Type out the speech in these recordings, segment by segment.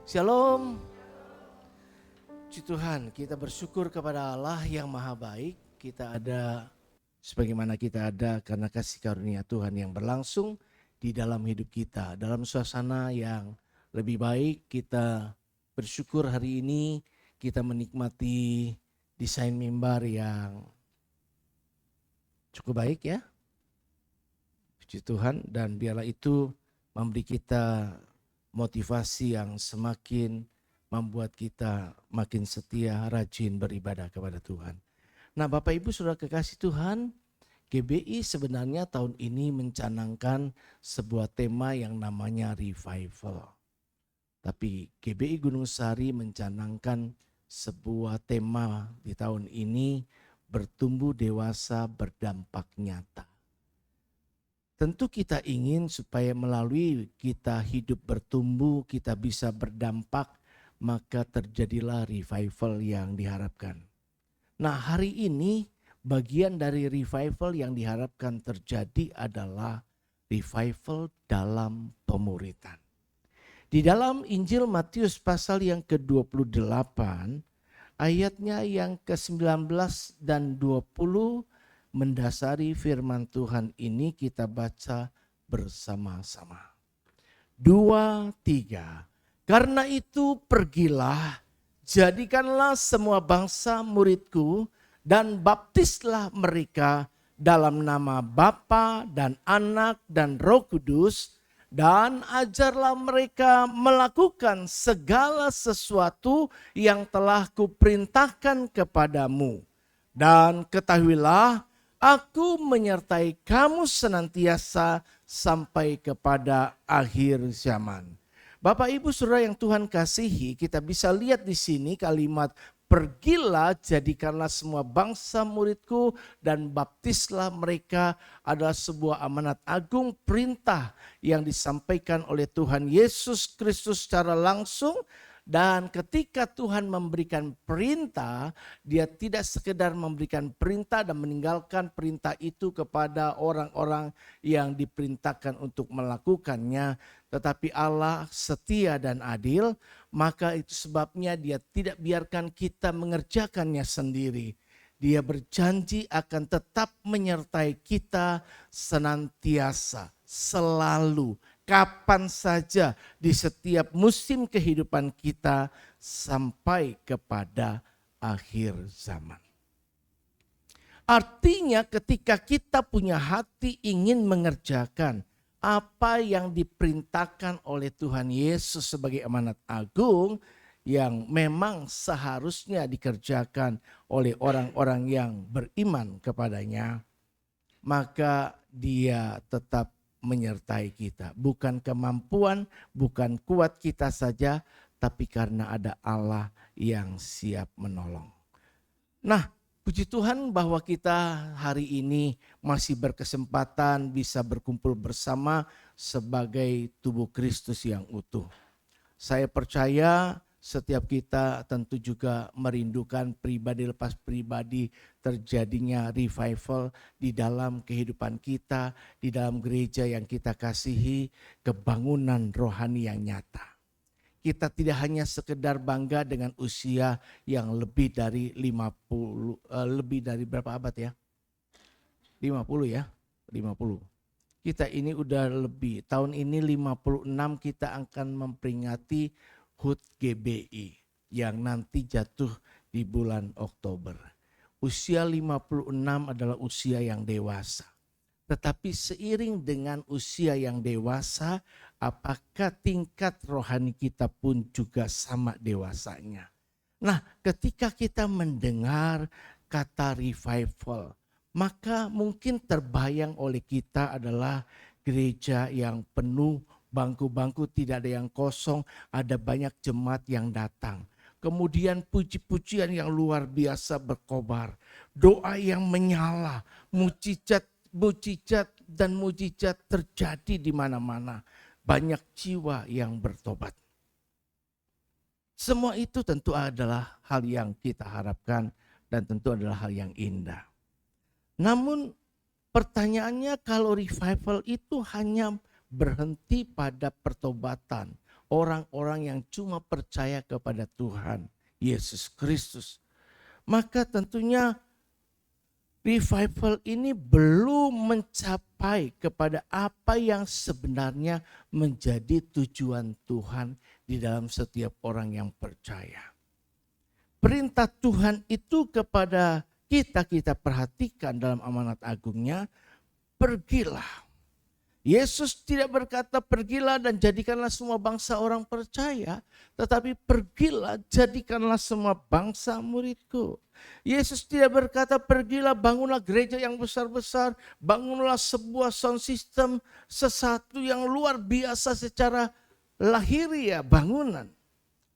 Shalom. Puji Tuhan, kita bersyukur kepada Allah yang maha baik. Kita ada sebagaimana kita ada karena kasih karunia Tuhan yang berlangsung di dalam hidup kita. Dalam suasana yang lebih baik, kita bersyukur hari ini kita menikmati desain mimbar yang cukup baik ya. Puji Tuhan, dan biarlah itu memberi kita motivasi yang semakin membuat kita makin setia, rajin beribadah kepada Tuhan. Nah, Bapak Ibu Saudara kekasih Tuhan, GBI sebenarnya tahun ini mencanangkan sebuah tema yang namanya revival. Tapi GBI Gunung Sari mencanangkan sebuah tema di tahun ini, bertumbuh dewasa berdampak nyata. Tentu kita ingin supaya melalui kita hidup bertumbuh, kita bisa berdampak, maka terjadilah revival yang diharapkan. Nah, hari ini bagian dari revival yang diharapkan terjadi adalah revival dalam pemuritan. Di dalam Injil Matius pasal yang ke-28, ayatnya yang ke-19 dan 20, mendasari firman Tuhan ini kita baca bersama-sama. 2, 3. Karena itu pergilah, jadikanlah semua bangsa muridku dan baptislah mereka dalam nama Bapa dan Anak dan Roh Kudus, dan ajarlah mereka melakukan segala sesuatu yang telah kuperintahkan kepadamu. Dan ketahuilah, Aku menyertai kamu senantiasa sampai kepada akhir zaman. Bapak Ibu Saudara yang Tuhan kasihi, kita bisa lihat di sini kalimat pergilah, jadikanlah semua bangsa muridku dan baptislah mereka adalah sebuah amanat agung, perintah yang disampaikan oleh Tuhan Yesus Kristus secara langsung. Dan ketika Tuhan memberikan perintah, dia tidak sekedar memberikan perintah dan meninggalkan perintah itu kepada orang-orang yang diperintahkan untuk melakukannya. Tetapi Allah setia dan adil, maka itu sebabnya dia tidak biarkan kita mengerjakannya sendiri. Dia berjanji akan tetap menyertai kita senantiasa, selalu, kapan saja di setiap musim kehidupan kita sampai kepada akhir zaman. Artinya ketika kita punya hati ingin mengerjakan apa yang diperintahkan oleh Tuhan Yesus sebagai amanat agung yang memang seharusnya dikerjakan oleh orang-orang yang beriman kepadanya, maka dia tetap menyertai kita. Bukan kemampuan, bukan kuat kita saja, tapi karena ada Allah yang siap menolong. Nah, puji Tuhan bahwa kita hari ini masih berkesempatan bisa berkumpul bersama sebagai tubuh Kristus yang utuh. Saya percaya setiap kita tentu juga merindukan pribadi lepas pribadi terjadinya revival di dalam kehidupan kita, di dalam gereja yang kita kasihi, kebangunan rohani yang nyata. Kita tidak hanya sekedar bangga dengan usia yang lebih dari 50, lebih dari berapa abad ya? 50 ya, 50. Kita ini udah lebih, tahun ini 56 kita akan memperingati HUT GBI yang nanti jatuh di bulan Oktober. Usia 56 adalah usia yang dewasa. Tetapi seiring dengan usia yang dewasa, apakah tingkat rohani kita pun juga sama dewasanya? Nah, ketika kita mendengar kata revival, maka mungkin terbayang oleh kita adalah gereja yang penuh, bangku-bangku tidak ada yang kosong, ada banyak jemaat yang datang. Kemudian puji-pujian yang luar biasa berkobar, doa yang menyala, mujizat dan mujizat terjadi di mana-mana. Banyak jiwa yang bertobat. Semua itu tentu adalah hal yang kita harapkan dan tentu adalah hal yang indah. Namun pertanyaannya, kalau revival itu hanya berhenti pada pertobatan, orang-orang yang cuma percaya kepada Tuhan Yesus Kristus. Maka tentunya revival ini belum mencapai kepada apa yang sebenarnya menjadi tujuan Tuhan di dalam setiap orang yang percaya. Perintah Tuhan itu kepada kita perhatikan dalam amanat agungnya, pergilah. Yesus tidak berkata pergilah dan jadikanlah semua bangsa orang percaya, tetapi pergilah jadikanlah semua bangsa muridku. Yesus tidak berkata pergilah bangunlah gereja yang besar-besar, bangunlah sebuah sound system, sesuatu yang luar biasa secara lahiriah bangunan,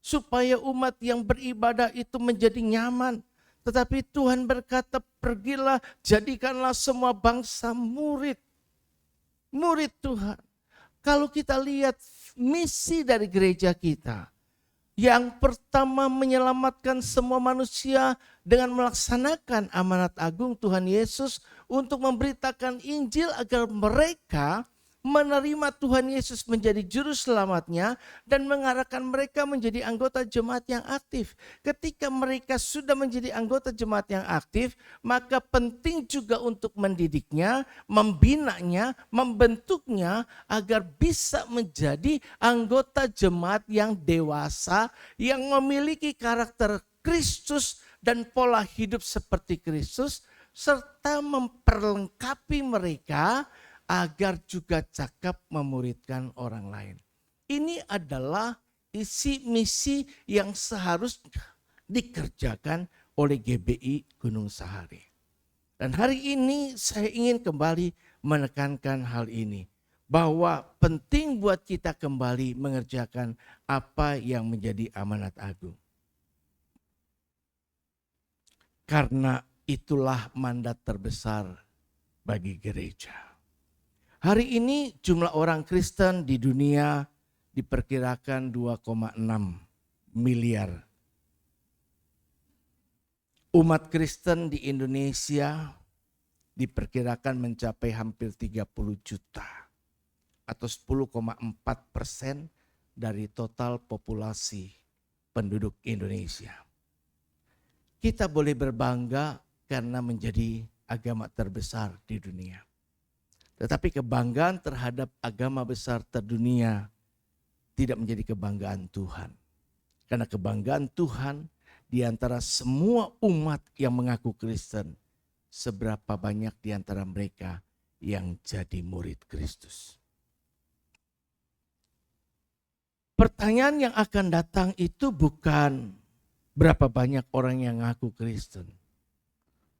supaya umat yang beribadah itu menjadi nyaman. Tetapi Tuhan berkata pergilah jadikanlah semua bangsa murid Tuhan. Kalau kita lihat misi dari gereja kita, yang pertama menyelamatkan semua manusia dengan melaksanakan amanat agung Tuhan Yesus untuk memberitakan Injil agar mereka menerima Tuhan Yesus menjadi juru selamatnya dan mengarahkan mereka menjadi anggota jemaat yang aktif. Ketika mereka sudah menjadi anggota jemaat yang aktif, maka penting juga untuk mendidiknya, membinanya, membentuknya agar bisa menjadi anggota jemaat yang dewasa, yang memiliki karakter Kristus dan pola hidup seperti Kristus, serta memperlengkapi mereka agar juga cakap memuridkan orang lain. Ini adalah isi misi yang seharusnya dikerjakan oleh GBI Gunung Sahari. Dan hari ini saya ingin kembali menekankan hal ini, bahwa penting buat kita kembali mengerjakan apa yang menjadi amanat agung. Karena itulah mandat terbesar bagi gereja. Hari ini jumlah orang Kristen di dunia diperkirakan 2,6 miliar. Umat Kristen di Indonesia diperkirakan mencapai hampir 30 juta atau 10,4% dari total populasi penduduk Indonesia. Kita boleh berbangga karena menjadi agama terbesar di dunia. Tetapi kebanggaan terhadap agama besar terdunia tidak menjadi kebanggaan Tuhan. Karena kebanggaan Tuhan di antara semua umat yang mengaku Kristen, seberapa banyak di antara mereka yang jadi murid Kristus. Pertanyaan yang akan datang itu bukan berapa banyak orang yang mengaku Kristen,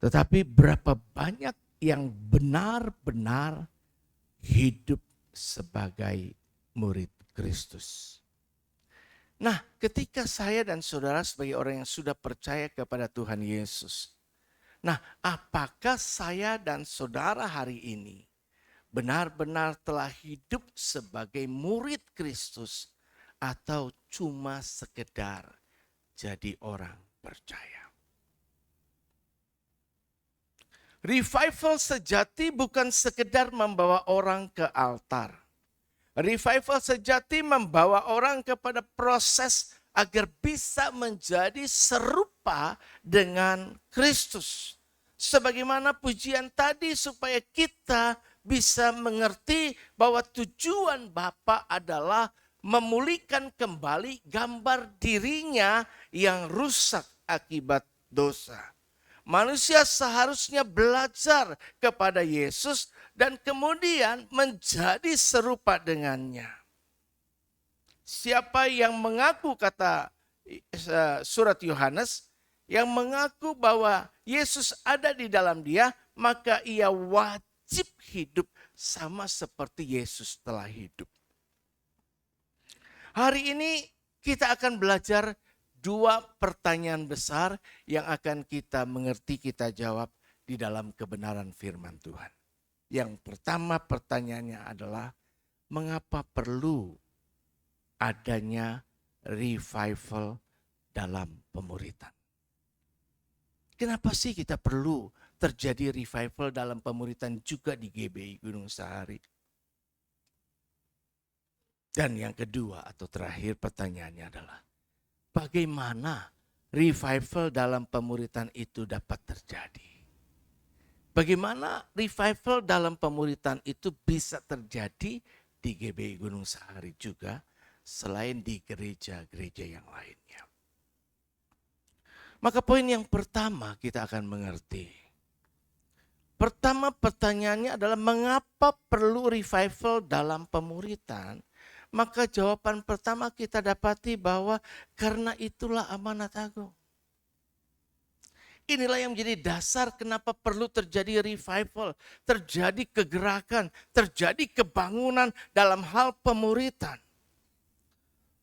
tetapi berapa banyak yang benar-benar hidup sebagai murid Kristus. Nah, ketika saya dan saudara sebagai orang yang sudah percaya kepada Tuhan Yesus, nah, apakah saya dan saudara hari ini benar-benar telah hidup sebagai murid Kristus atau cuma sekedar jadi orang percaya? Revival sejati bukan sekedar membawa orang ke altar. Revival sejati membawa orang kepada proses agar bisa menjadi serupa dengan Kristus. Sebagaimana pujian tadi, supaya kita bisa mengerti bahwa tujuan Bapa adalah memulihkan kembali gambar dirinya yang rusak akibat dosa. Manusia seharusnya belajar kepada Yesus dan kemudian menjadi serupa dengannya. Siapa yang mengaku, kata surat Yohanes, yang mengaku bahwa Yesus ada di dalam dia, maka ia wajib hidup sama seperti Yesus telah hidup. Hari ini kita akan belajar dua pertanyaan besar yang akan kita mengerti, kita jawab di dalam kebenaran firman Tuhan. Yang pertama pertanyaannya adalah, mengapa perlu adanya revival dalam pemuritan? Kenapa sih kita perlu terjadi revival dalam pemuritan juga di GBI Gunung Sahari? Dan yang kedua atau terakhir pertanyaannya adalah, bagaimana revival dalam pemuritan itu dapat terjadi? Bagaimana revival dalam pemuritan itu bisa terjadi di GBI Gunung Sahari juga, selain di gereja-gereja yang lainnya? Maka poin yang pertama kita akan mengerti. Pertama pertanyaannya adalah mengapa perlu revival dalam pemuritan? Maka jawaban pertama kita dapati bahwa karena itulah amanat agung. Inilah yang menjadi dasar kenapa perlu terjadi revival, terjadi kegerakan, terjadi kebangunan dalam hal pemuritan.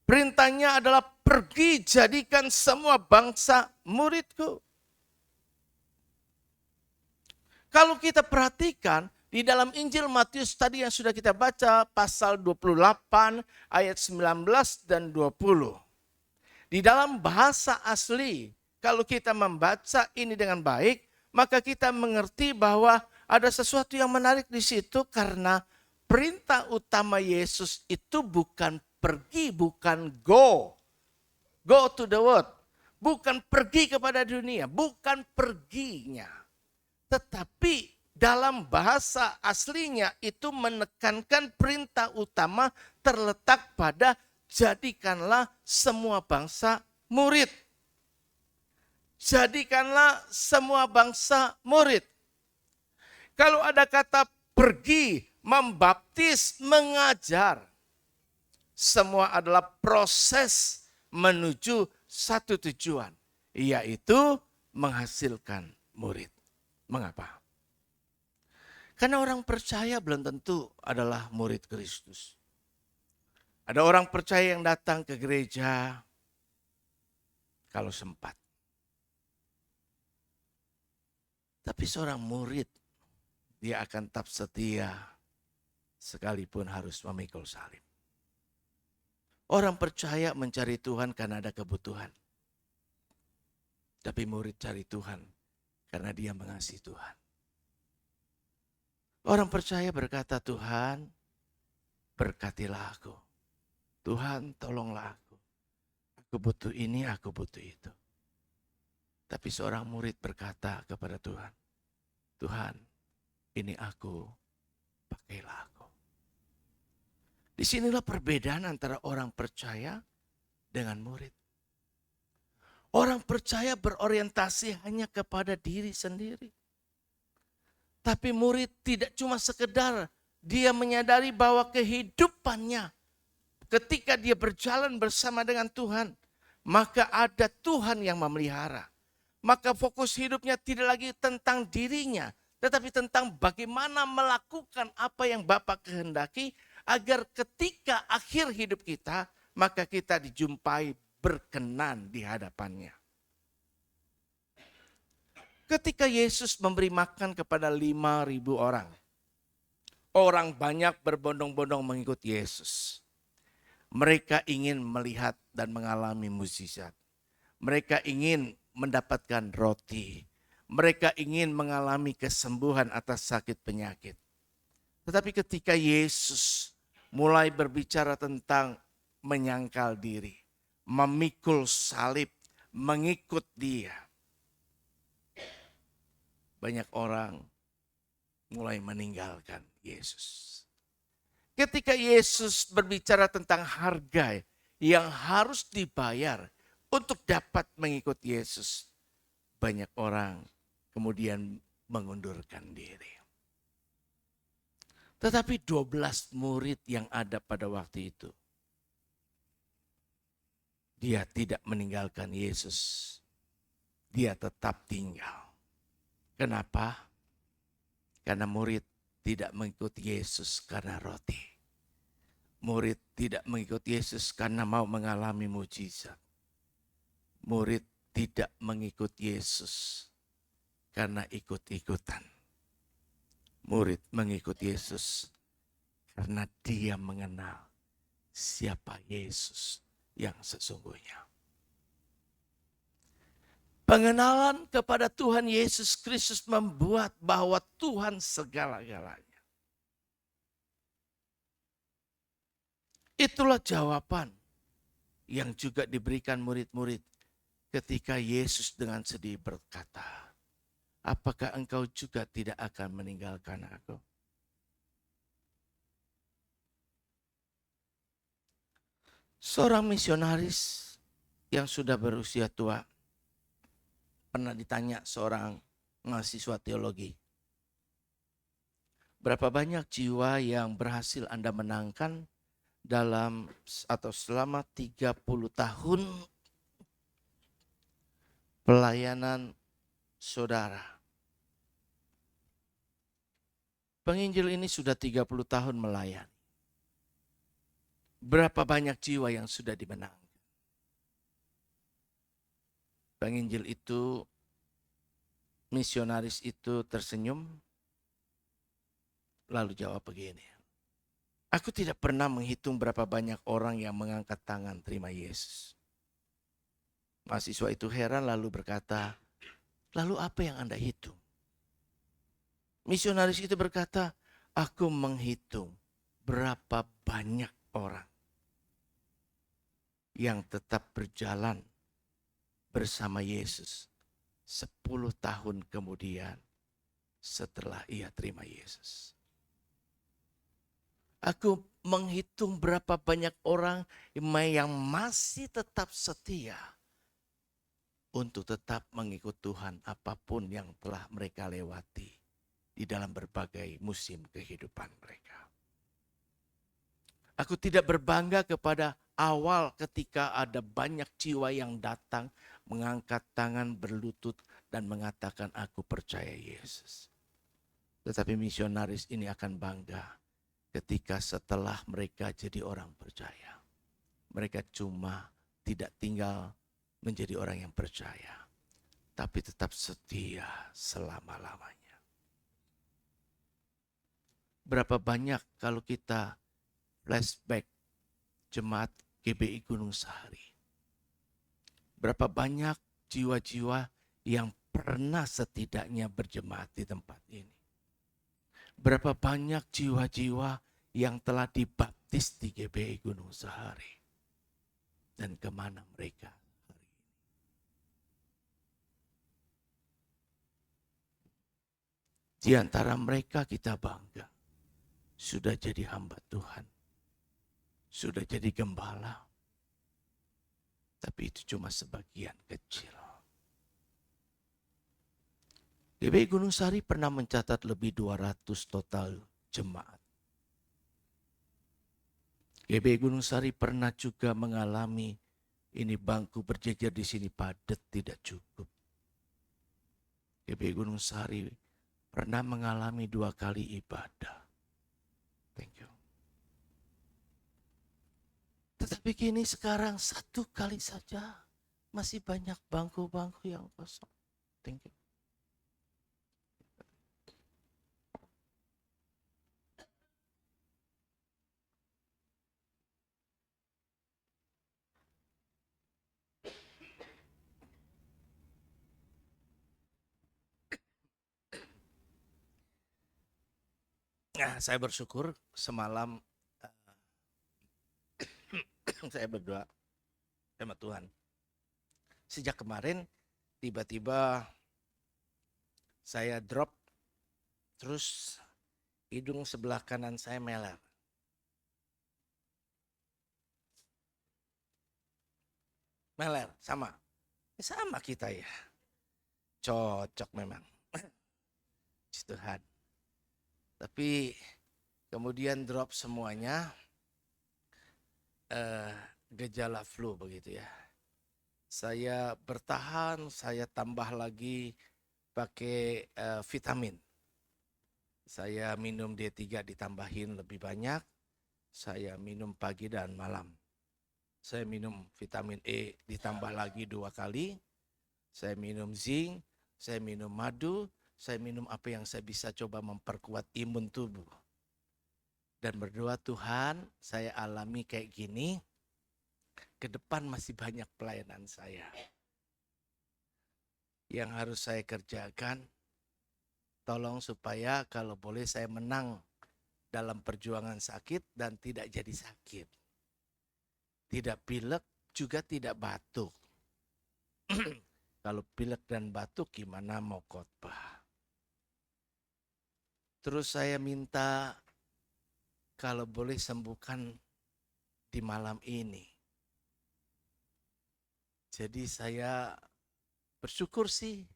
Perintahnya adalah pergi jadikan semua bangsa muridku. Kalau kita perhatikan di dalam Injil Matius tadi yang sudah kita baca pasal 28 ayat 19 dan 20. Di dalam bahasa asli kalau kita membaca ini dengan baik maka kita mengerti bahwa ada sesuatu yang menarik di situ karena perintah utama Yesus itu bukan pergi, bukan go to the world. Bukan pergi kepada dunia, bukan perginya. Tetapi dalam bahasa aslinya itu menekankan perintah utama terletak pada jadikanlah semua bangsa murid. Jadikanlah semua bangsa murid. Kalau ada kata pergi, membaptis, mengajar, semua adalah proses menuju satu tujuan, yaitu menghasilkan murid. Mengapa? Karena orang percaya belum tentu adalah murid Kristus. Ada orang percaya yang datang ke gereja kalau sempat. Tapi seorang murid, dia akan tetap setia sekalipun harus memikul salib. Orang percaya mencari Tuhan karena ada kebutuhan. Tapi murid cari Tuhan karena dia mengasihi Tuhan. Orang percaya berkata, Tuhan berkatilah aku. Tuhan tolonglah aku. Aku butuh ini, aku butuh itu. Tapi seorang murid berkata kepada Tuhan, Tuhan ini aku, pakailah aku. Disinilah perbedaan antara orang percaya dengan murid. Orang percaya berorientasi hanya kepada diri sendiri. Tapi murid tidak cuma sekedar dia menyadari bahwa kehidupannya ketika dia berjalan bersama dengan Tuhan, maka ada Tuhan yang memelihara. Maka fokus hidupnya tidak lagi tentang dirinya, tetapi tentang bagaimana melakukan apa yang Bapa kehendaki agar ketika akhir hidup kita, maka kita dijumpai berkenan di hadapannya. Ketika Yesus memberi makan kepada 5.000 orang. Orang banyak berbondong-bondong mengikut Yesus. Mereka ingin melihat dan mengalami mukjizat. Mereka ingin mendapatkan roti. Mereka ingin mengalami kesembuhan atas sakit penyakit. Tetapi ketika Yesus mulai berbicara tentang menyangkal diri, memikul salib, mengikut Dia, banyak orang mulai meninggalkan Yesus. Ketika Yesus berbicara tentang harga yang harus dibayar untuk dapat mengikut Yesus, banyak orang kemudian mengundurkan diri. Tetapi 12 murid yang ada pada waktu itu, dia tidak meninggalkan Yesus. Dia tetap tinggal. Kenapa? Karena murid tidak mengikuti Yesus karena roti. Murid tidak mengikuti Yesus karena mau mengalami mukjizat. Murid tidak mengikuti Yesus karena ikut-ikutan. Murid mengikuti Yesus karena dia mengenal siapa Yesus yang sesungguhnya. Pengenalan kepada Tuhan Yesus Kristus membuat bahwa Tuhan segala-galanya. Itulah jawaban yang juga diberikan murid-murid ketika Yesus dengan sedih berkata, apakah engkau juga tidak akan meninggalkan aku? Seorang misionaris yang sudah berusia tua pernah ditanya seorang mahasiswa teologi, berapa banyak jiwa yang berhasil Anda menangkan dalam atau selama 30 tahun pelayanan saudara? Penginjil ini sudah 30 tahun melayani. Berapa banyak jiwa yang sudah dimenangkan? Penginjil itu, misionaris itu tersenyum, lalu jawab begini, aku tidak pernah menghitung berapa banyak orang yang mengangkat tangan terima Yesus. Mahasiswa itu heran lalu berkata, lalu apa yang Anda hitung? Misionaris itu berkata, aku menghitung berapa banyak orang yang tetap berjalan bersama Yesus 10 tahun kemudian setelah ia terima Yesus. Aku menghitung berapa banyak orang yang masih tetap setia untuk tetap mengikut Tuhan apapun yang telah mereka lewati di dalam berbagai musim kehidupan mereka. Aku tidak berbangga kepada awal ketika ada banyak jiwa yang datang mengangkat tangan berlutut dan mengatakan aku percaya Yesus. Tetapi misionaris ini akan bangga ketika setelah mereka jadi orang percaya. Mereka cuma tidak tinggal menjadi orang yang percaya, tapi tetap setia selama-lamanya. Berapa banyak kalau kita flashback jemaat GBI Gunung Sahari. Berapa banyak jiwa-jiwa yang pernah setidaknya berjemaat di tempat ini. Berapa banyak jiwa-jiwa yang telah dibaptis di GBI Gunung Sahari. Dan kemana mereka hari ini. Di antara mereka kita bangga. Sudah jadi hamba Tuhan. Sudah jadi gembala. Tapi itu cuma sebagian kecil. GBI Gunung Sahari pernah mencatat lebih 200 total jemaat. GBI Gunung Sahari pernah juga mengalami ini bangku berjejer di sini padat tidak cukup. GBI Gunung Sahari pernah mengalami 2 kali ibadah. Thank you. Tetapi kini sekarang 1 kali saja masih banyak bangku-bangku yang kosong. Thank you. Nah, saya bersyukur semalam saya berdoa sama Tuhan. Sejak kemarin tiba-tiba saya drop, terus hidung sebelah kanan saya meler. Meler, sama. Sama kita ya. Cocok memang. Tuhan. Tapi kemudian drop semuanya, gejala flu begitu ya. Saya bertahan, saya tambah lagi pakai vitamin. Saya minum D3 ditambahin lebih banyak. Saya minum pagi dan malam. Saya minum vitamin E ditambah lagi 2 kali. Saya minum zinc, saya minum madu, saya minum apa yang saya bisa coba memperkuat imun tubuh. Dan berdoa Tuhan, saya alami kayak gini, ke depan masih banyak pelayanan saya. Yang harus saya kerjakan, tolong supaya kalau boleh saya menang dalam perjuangan sakit dan tidak jadi sakit. tidak pilek, juga tidak batuk. Kalau pilek dan batuk gimana mau khotbah? Terus saya minta kalau boleh sembuhkan di malam ini. Jadi saya bersyukur sih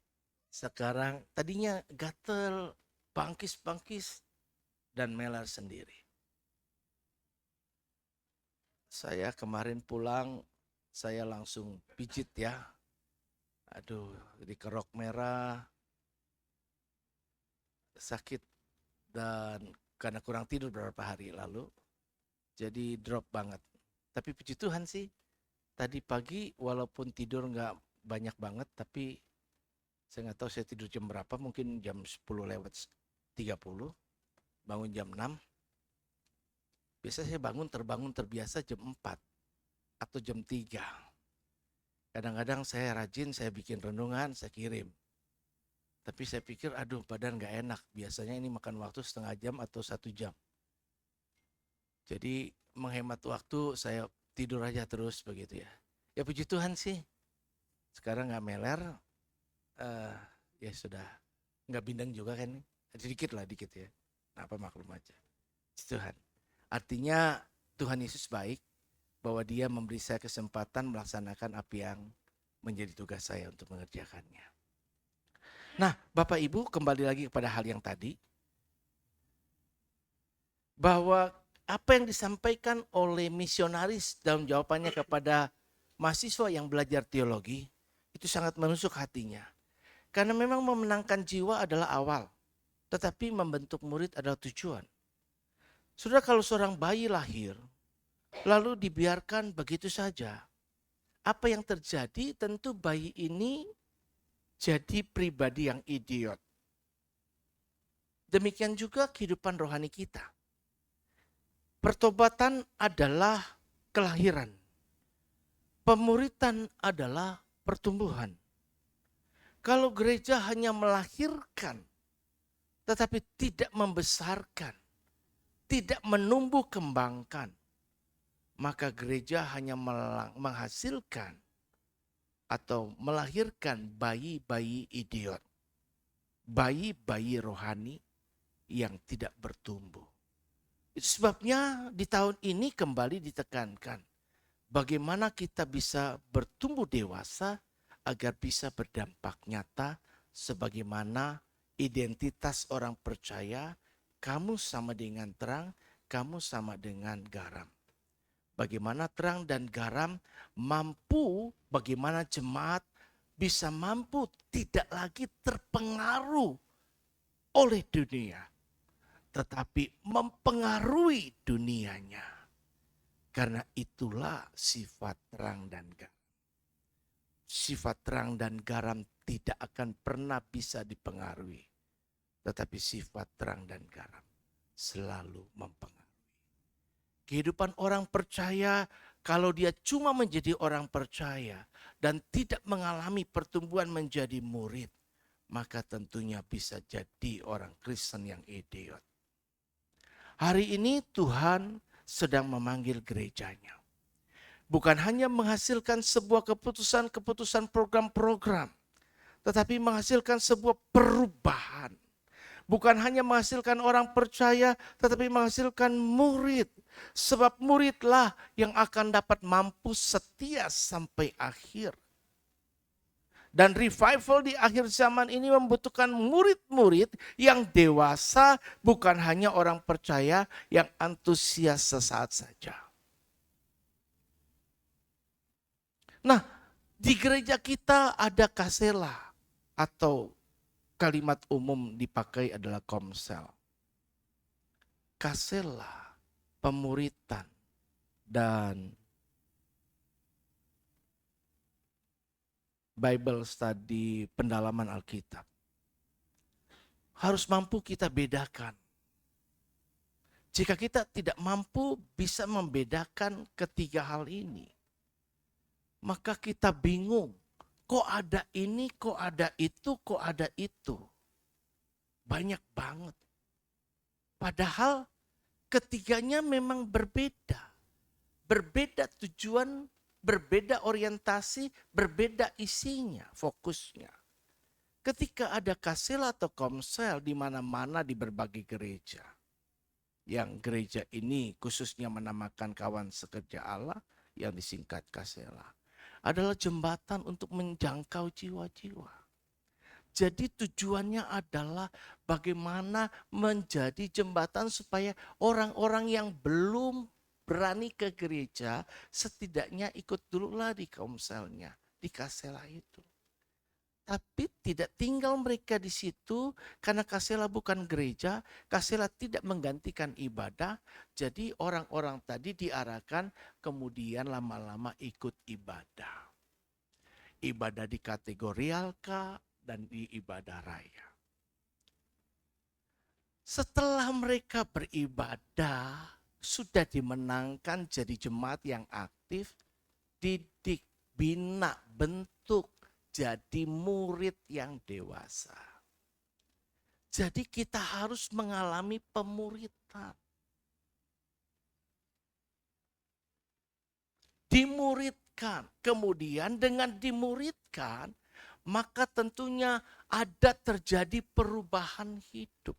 sekarang, tadinya gatel, bangkis-bangkis dan melar sendiri. Saya kemarin pulang, saya langsung pijit ya. Aduh, di kerok merah, sakit dan karena kurang tidur beberapa hari lalu. Jadi drop banget. Tapi puji Tuhan sih, tadi pagi walaupun tidur nggak banyak banget, tapi saya nggak tahu saya tidur jam berapa, mungkin jam 10 lewat 30, bangun jam 6. Biasa saya terbangun terbiasa jam 4 atau jam 3. Kadang-kadang saya rajin, saya bikin renungan, saya kirim. Tapi saya pikir, aduh badan gak enak. Biasanya ini makan waktu setengah jam atau 1 jam. Jadi menghemat waktu, saya tidur aja terus begitu ya. Ya puji Tuhan sih, sekarang gak meler, ya sudah. Gak bindeng juga kan, sedikit lah dikit ya. Apa maklum aja. Puji Tuhan. Artinya Tuhan Yesus baik, bahwa dia memberi saya kesempatan melaksanakan apa yang menjadi tugas saya untuk mengerjakannya. Nah, Bapak Ibu, kembali lagi kepada hal yang tadi, bahwa apa yang disampaikan oleh misionaris dalam jawabannya kepada mahasiswa yang belajar teologi, itu sangat menusuk hatinya. Karena memang memenangkan jiwa adalah awal, tetapi membentuk murid adalah tujuan. Saudara, kalau seorang bayi lahir, lalu dibiarkan begitu saja, apa yang terjadi? Tentu bayi ini jadi pribadi yang idiot. Demikian juga kehidupan rohani kita. Pertobatan adalah kelahiran. Pemuritan adalah pertumbuhan. Kalau gereja hanya melahirkan, tetapi tidak membesarkan, tidak menumbuh kembangkan, maka gereja hanya menghasilkan atau melahirkan bayi-bayi idiot. Bayi-bayi rohani yang tidak bertumbuh. Itu sebabnya di tahun ini kembali ditekankan. Bagaimana kita bisa bertumbuh dewasa agar bisa berdampak nyata sebagaimana identitas orang percaya, kamu sama dengan terang, kamu sama dengan garam. Bagaimana terang dan garam mampu, bagaimana jemaat bisa mampu tidak lagi terpengaruh oleh dunia, tetapi mempengaruhi dunianya. Karena itulah sifat terang dan garam. Sifat terang dan garam tidak akan pernah bisa dipengaruhi, tetapi sifat terang dan garam selalu mempengaruhi. Kehidupan orang percaya, kalau dia cuma menjadi orang percaya dan tidak mengalami pertumbuhan menjadi murid, maka tentunya bisa jadi orang Kristen yang idiot. Hari ini Tuhan sedang memanggil gerejanya. Bukan hanya menghasilkan sebuah keputusan-keputusan program-program, tetapi menghasilkan sebuah perubahan. Bukan hanya menghasilkan orang percaya, tetapi menghasilkan murid. Sebab muridlah yang akan dapat mampu setia sampai akhir. Dan revival di akhir zaman ini membutuhkan murid-murid yang dewasa, bukan hanya orang percaya yang antusias sesaat saja. Nah, di gereja kita ada kasela atau kalimat umum dipakai adalah komsel. Kasela, pemuritan, dan Bible study, pendalaman Alkitab. Harus mampu kita bedakan. Jika kita tidak mampu bisa membedakan ketiga hal ini, maka kita bingung. Kok ada ini, kok ada itu, kok ada itu. Banyak banget. Padahal ketiganya memang berbeda. berbeda tujuan, berbeda orientasi, berbeda isinya, fokusnya. Ketika ada kasel atau komsel di mana-mana di berbagai gereja, yang gereja ini khususnya menamakan kawan sekerja Allah yang disingkat kasela, adalah jembatan untuk menjangkau jiwa-jiwa. Jadi tujuannya adalah bagaimana menjadi jembatan supaya orang-orang yang belum berani ke gereja setidaknya ikut dululah di komselnya, di kasela itu. Tapi tidak tinggal mereka di situ karena kasela bukan gereja, kasela tidak menggantikan ibadah. Jadi orang-orang tadi diarahkan kemudian lama-lama ikut ibadah. Ibadah di kategorialka dan di ibadah raya. Setelah mereka beribadah, sudah dimenangkan jadi jemaat yang aktif, didik, bina, bentuk, jadi murid yang dewasa. Jadi kita harus mengalami pemuritan. Dimuridkan. Kemudian dengan dimuridkan, maka tentunya ada terjadi perubahan hidup.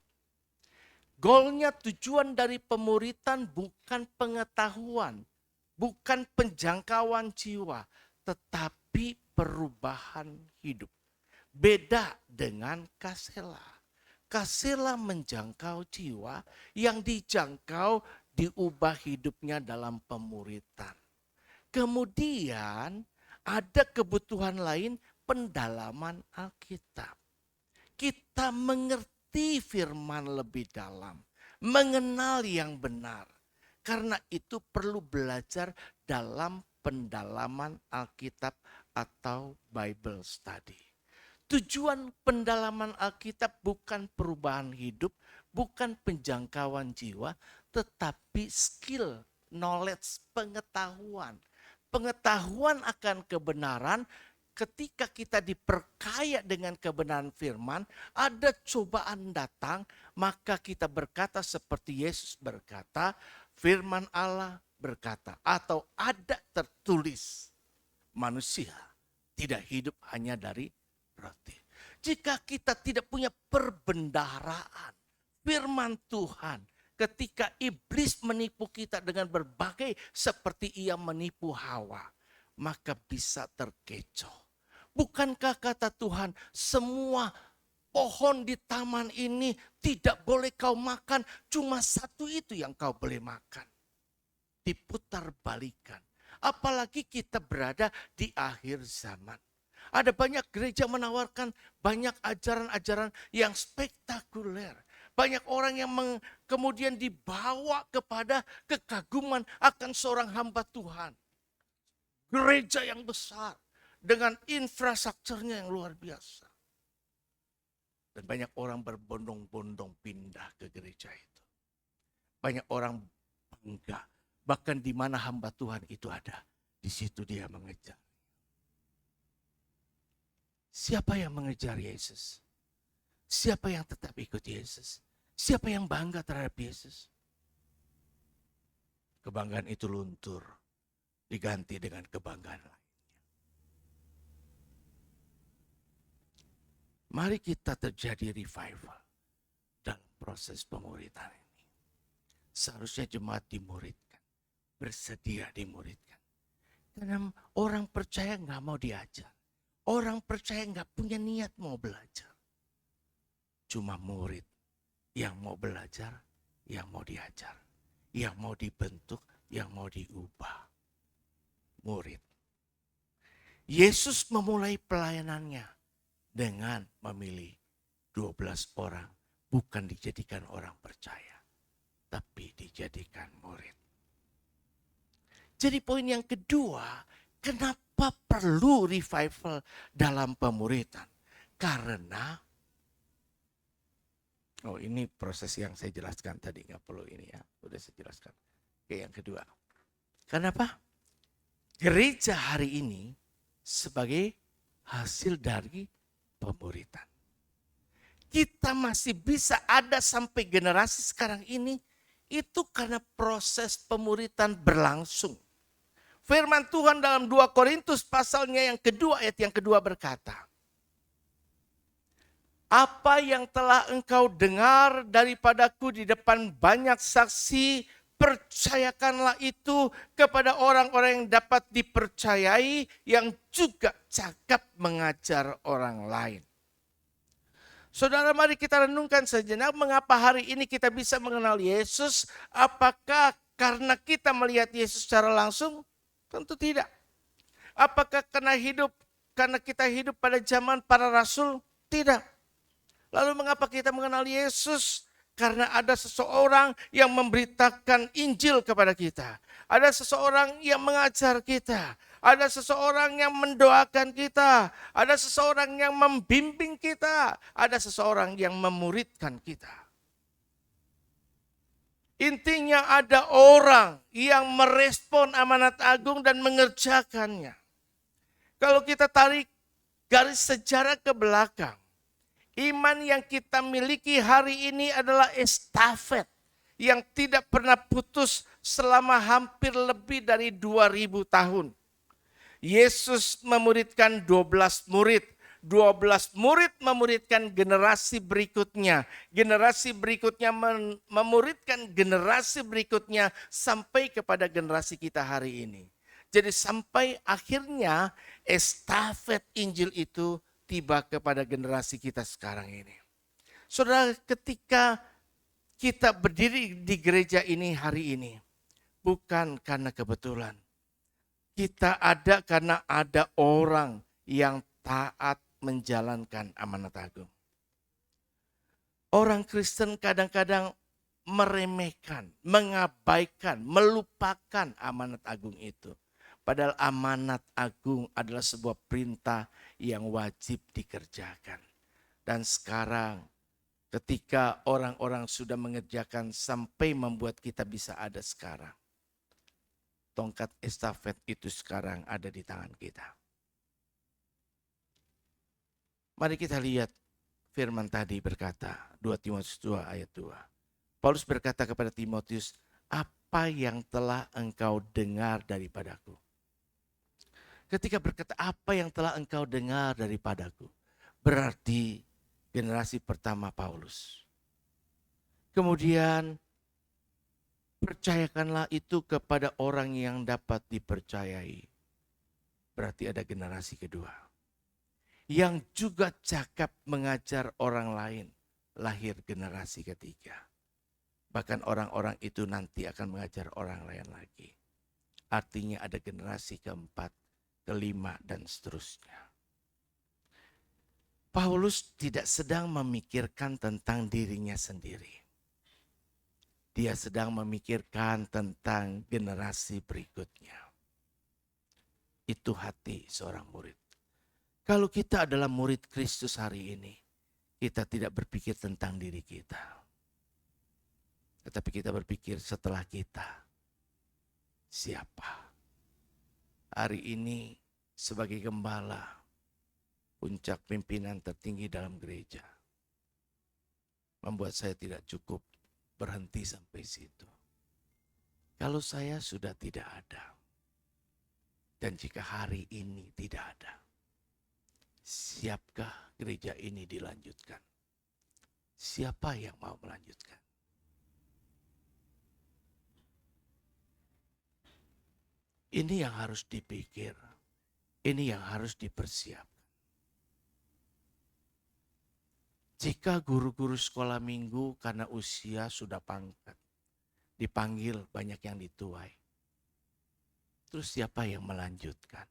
Goalnya, tujuan dari pemuritan bukan pengetahuan, bukan penjangkauan jiwa, tetapi perubahan hidup. Beda dengan kasela. Kasela menjangkau jiwa, yang dijangkau diubah hidupnya dalam pemuritan. Kemudian ada kebutuhan lain, pendalaman Alkitab. Kita mengerti firman lebih dalam, mengenal yang benar. Karena itu perlu belajar dalam pendalaman Alkitab atau Bible study. Tujuan pendalaman Alkitab bukan perubahan hidup, bukan penjangkauan jiwa, tetapi skill, knowledge, pengetahuan. Pengetahuan akan kebenaran. Ketika kita diperkaya dengan kebenaran firman, ada cobaan datang, maka kita berkata seperti Yesus berkata, firman Allah berkata, atau ada tertulis, manusia tidak hidup hanya dari roti. Jika kita tidak punya perbendaharaan firman Tuhan, ketika iblis menipu kita dengan berbagai seperti ia menipu Hawa, maka bisa terkecoh. Bukankah kata Tuhan, semua pohon di taman ini tidak boleh kau makan, cuma satu itu yang kau boleh makan. Diputar balikan. Apalagi kita berada di akhir zaman. Ada banyak gereja menawarkan banyak ajaran-ajaran yang spektakuler. Banyak orang yang kemudian dibawa kepada kekaguman akan seorang hamba Tuhan. Gereja yang besar dengan infrastrukturnya yang luar biasa. Dan banyak orang berbondong-bondong pindah ke gereja itu. Banyak orang bangga. Bahkan di mana hamba Tuhan itu ada, di situ dia mengejar. Siapa yang mengejar Yesus? Siapa yang tetap ikut Yesus? Siapa yang bangga terhadap Yesus? Kebanggaan itu luntur, diganti dengan kebanggaan lainnya. Mari kita terjadi revival dalam proses pemuritan ini. Seharusnya jemaat dimuridkan, bersedia dimuridkan. Karena orang percaya nggak mau diajar. Orang percaya nggak punya niat mau belajar. Cuma murid yang mau belajar, yang mau diajar, yang mau dibentuk, yang mau diubah. Murid. Yesus memulai pelayanannya dengan memilih 12 orang, bukan dijadikan orang percaya, tapi dijadikan murid. Jadi poin yang kedua, kenapa perlu revival dalam pemuritan? Karena, ini proses yang saya jelaskan tadi, nggak perlu ini ya, udah saya jelaskan. Oke, yang kedua, kenapa? Gereja hari ini sebagai hasil dari pemuritan. Kita masih bisa ada sampai generasi sekarang ini, itu karena proses pemuritan berlangsung. firman Tuhan dalam 2 Korintus pasalnya yang kedua, ayat yang kedua berkata, apa yang telah engkau dengar daripadaku di depan banyak saksi, percayakanlah itu kepada orang-orang yang dapat dipercayai, yang juga cakap mengajar orang lain. Saudara, mari kita renungkan sejenak mengapa hari ini kita bisa mengenal Yesus. Apakah karena kita melihat Yesus secara langsung? Tentu tidak. Apakah karena kita hidup pada zaman para rasul? Tidak. Lalu mengapa kita mengenal Yesus? Karena ada seseorang yang memberitakan Injil kepada kita. Ada seseorang yang mengajar kita. Ada seseorang yang mendoakan kita. Ada seseorang yang membimbing kita. Ada seseorang yang memuridkan kita. Intinya ada orang yang merespon amanat agung dan mengerjakannya. Kalau kita tarik garis sejarah ke belakang, iman yang kita miliki hari ini adalah estafet yang tidak pernah putus selama hampir lebih dari 2000 tahun. Yesus memuridkan 12 murid. 12 murid memuridkan generasi berikutnya. Generasi berikutnya memuridkan generasi berikutnya sampai kepada generasi kita hari ini. Jadi sampai akhirnya estafet Injil itu tiba kepada generasi kita sekarang ini. Saudara, ketika kita berdiri di gereja ini hari ini, bukan karena kebetulan. Kita ada karena ada orang yang taat menjalankan amanat agung. Orang Kristen kadang-kadang meremehkan, mengabaikan, melupakan amanat agung itu. Padahal amanat agung adalah sebuah perintah yang wajib dikerjakan. Dan sekarang ketika orang-orang sudah mengerjakan sampai membuat kita bisa ada sekarang, tongkat estafet itu sekarang ada di tangan kita. Mari kita lihat firman tadi berkata, 2 Timotius 2 ayat 2. Paulus berkata kepada Timotius, apa yang telah engkau dengar daripadaku? Ketika berkata apa yang telah engkau dengar daripadaku, berarti generasi pertama Paulus. Kemudian percayakanlah itu kepada orang yang dapat dipercayai. Berarti ada generasi kedua. Yang juga cakap mengajar orang lain, lahir generasi ketiga. Bahkan orang-orang itu nanti akan mengajar orang lain lagi. Artinya ada generasi keempat, kelima, dan seterusnya. Paulus tidak sedang memikirkan tentang dirinya sendiri. Dia sedang memikirkan tentang generasi berikutnya. Itu hati seorang murid. Kalau kita adalah murid Kristus hari ini, kita tidak berpikir tentang diri kita. Tetapi kita berpikir setelah kita, siapa? Hari ini sebagai gembala, puncak pimpinan tertinggi dalam gereja, membuat saya tidak cukup berhenti sampai situ. Kalau saya sudah tidak ada, dan jika hari ini tidak ada, siapkah gereja ini dilanjutkan? Siapa yang mau melanjutkan? Ini yang harus dipikir, ini yang harus dipersiapkan. Jika guru-guru sekolah minggu karena usia sudah pangkat, dipanggil banyak yang dituai. Terus siapa yang melanjutkan?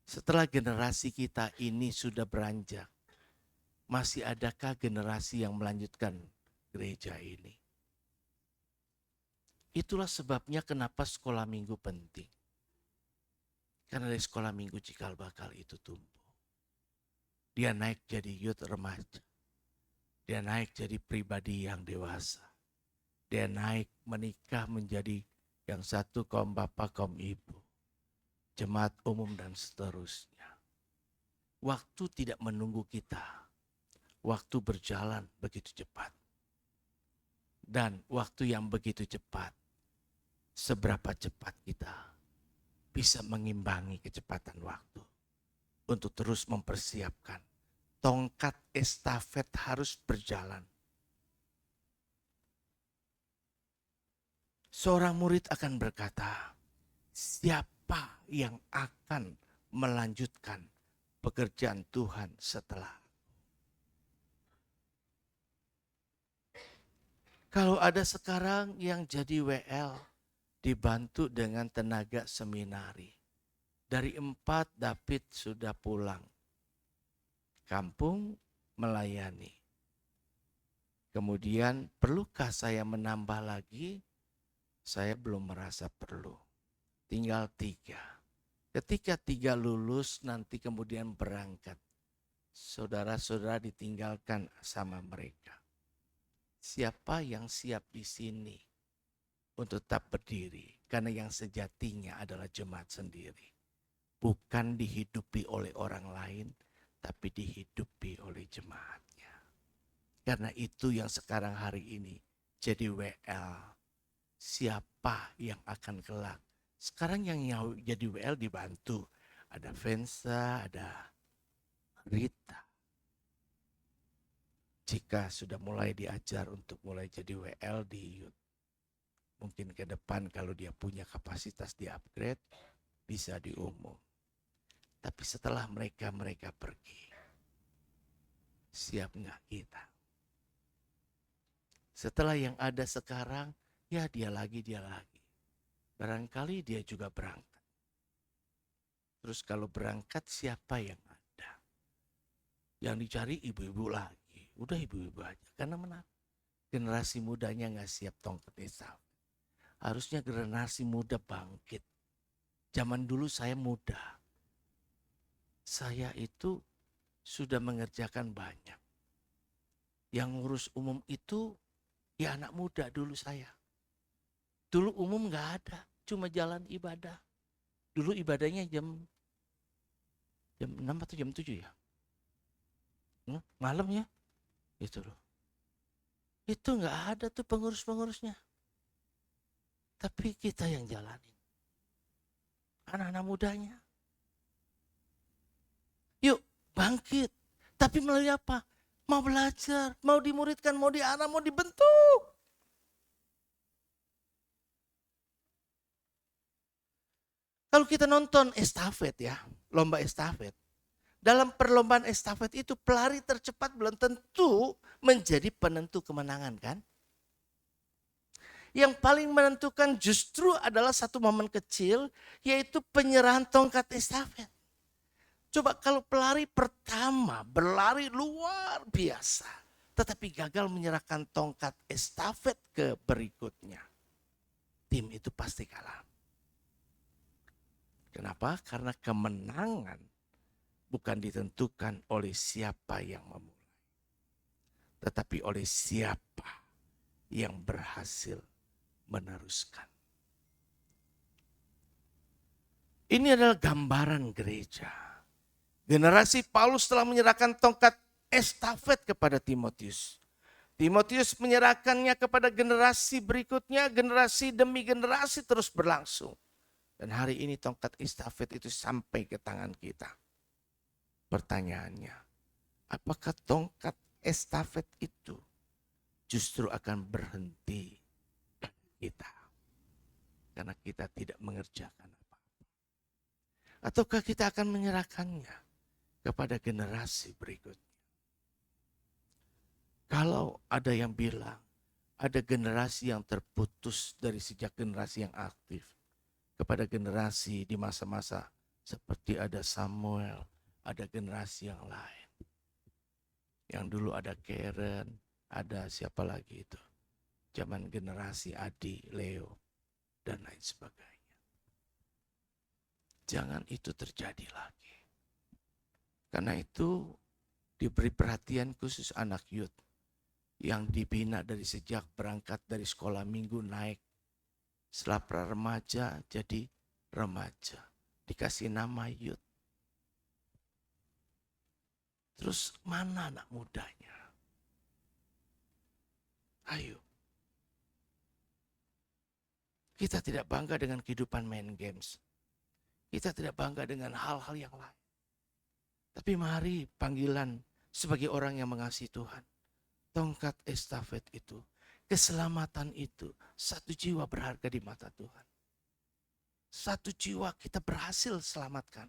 Setelah generasi kita ini sudah beranjak, masih adakah generasi yang melanjutkan gereja ini? Itulah sebabnya kenapa sekolah minggu penting. Karena dari sekolah minggu cikal bakal itu tumbuh. Dia naik jadi youth remaja. Dia naik jadi pribadi yang dewasa. Dia naik menikah menjadi yang satu kaum bapak, kaum ibu. Jemaat umum dan seterusnya. Waktu tidak menunggu kita. Waktu berjalan begitu cepat. Dan waktu yang begitu cepat, seberapa cepat kita bisa mengimbangi kecepatan waktu untuk terus mempersiapkan. Tongkat estafet harus berjalan. Seorang murid akan berkata, siapa yang akan melanjutkan pekerjaan Tuhan setelah? Kalau ada sekarang yang jadi WL, dibantu dengan tenaga seminari. Dari 4, David sudah pulang. Kampung melayani. Kemudian, perlukah saya menambah lagi? Saya belum merasa perlu. Tinggal 3. Ketika 3 lulus, nanti kemudian berangkat. Saudara-saudara ditinggalkan sama mereka. Siapa yang siap di sini untuk tetap berdiri? Karena yang sejatinya adalah jemaat sendiri. Bukan dihidupi oleh orang lain, tapi dihidupi oleh jemaatnya. Karena itu yang sekarang hari ini jadi WL. Siapa yang akan kelak? Sekarang yang jadi WL dibantu. Ada Vensa, ada Rita. Jika sudah mulai diajar untuk mulai jadi WL di youth, mungkin ke depan kalau dia punya kapasitas di upgrade, bisa di umum. Tapi setelah mereka pergi, siap nggak kita? Setelah yang ada sekarang, ya dia lagi. Barangkali dia juga berangkat. Terus kalau berangkat siapa yang ada? Yang dicari ibu-ibu lagi. Udah ibu-ibu aja. Karena generasi mudanya nggak siap tongkat estafet. Harusnya generasi muda bangkit. Zaman dulu saya muda. Saya itu sudah mengerjakan banyak. Yang ngurus umum itu ya anak muda dulu saya. Dulu umum nggak ada, cuma jalan ibadah. Dulu ibadahnya jam 6 atau jam 7 ya? Malam ya? Itu loh. Itu nggak ada tuh pengurus-pengurusnya. Tapi kita yang jalanin. Anak-anak mudanya. Yuk bangkit. Tapi melalui apa? Mau belajar, mau dimuridkan, mau diarah, mau dibentuk. Kalau kita nonton estafet ya, lomba estafet. Dalam perlombaan estafet itu pelari tercepat belum tentu menjadi penentu kemenangan kan? Yang paling menentukan justru adalah satu momen kecil, yaitu penyerahan tongkat estafet. Coba kalau pelari pertama berlari luar biasa, tetapi gagal menyerahkan tongkat estafet ke berikutnya, tim itu pasti kalah. Kenapa? Karena kemenangan bukan ditentukan oleh siapa yang memulai, tetapi oleh siapa yang berhasil meneruskan. Ini adalah gambaran gereja. Generasi Paulus telah menyerahkan tongkat estafet kepada Timotius. Timotius menyerahkannya kepada generasi berikutnya, generasi demi generasi terus berlangsung. Dan hari ini tongkat estafet itu sampai ke tangan kita. Pertanyaannya, apakah tongkat estafet itu justru akan berhenti kita? Karena kita tidak mengerjakan apa-apa. Ataukah kita akan menyerahkannya kepada generasi berikutnya? Kalau ada yang bilang ada generasi yang terputus dari sejak generasi yang aktif kepada generasi di masa-masa seperti ada Samuel, ada generasi yang lain. Yang dulu ada Karen, ada siapa lagi itu? Zaman generasi Adi, Leo, dan lain sebagainya. Jangan itu terjadi lagi. Karena itu diberi perhatian khusus anak youth yang dibina dari sejak berangkat dari sekolah minggu naik. Setelah pra-remaja jadi remaja. Dikasih nama youth. Terus mana anak mudanya? Ayo. Kita tidak bangga dengan kehidupan main games. Kita tidak bangga dengan hal-hal yang lain. Tapi mari panggilan sebagai orang yang mengasihi Tuhan. Tongkat estafet itu, keselamatan itu, satu jiwa berharga di mata Tuhan. Satu jiwa kita berhasil selamatkan.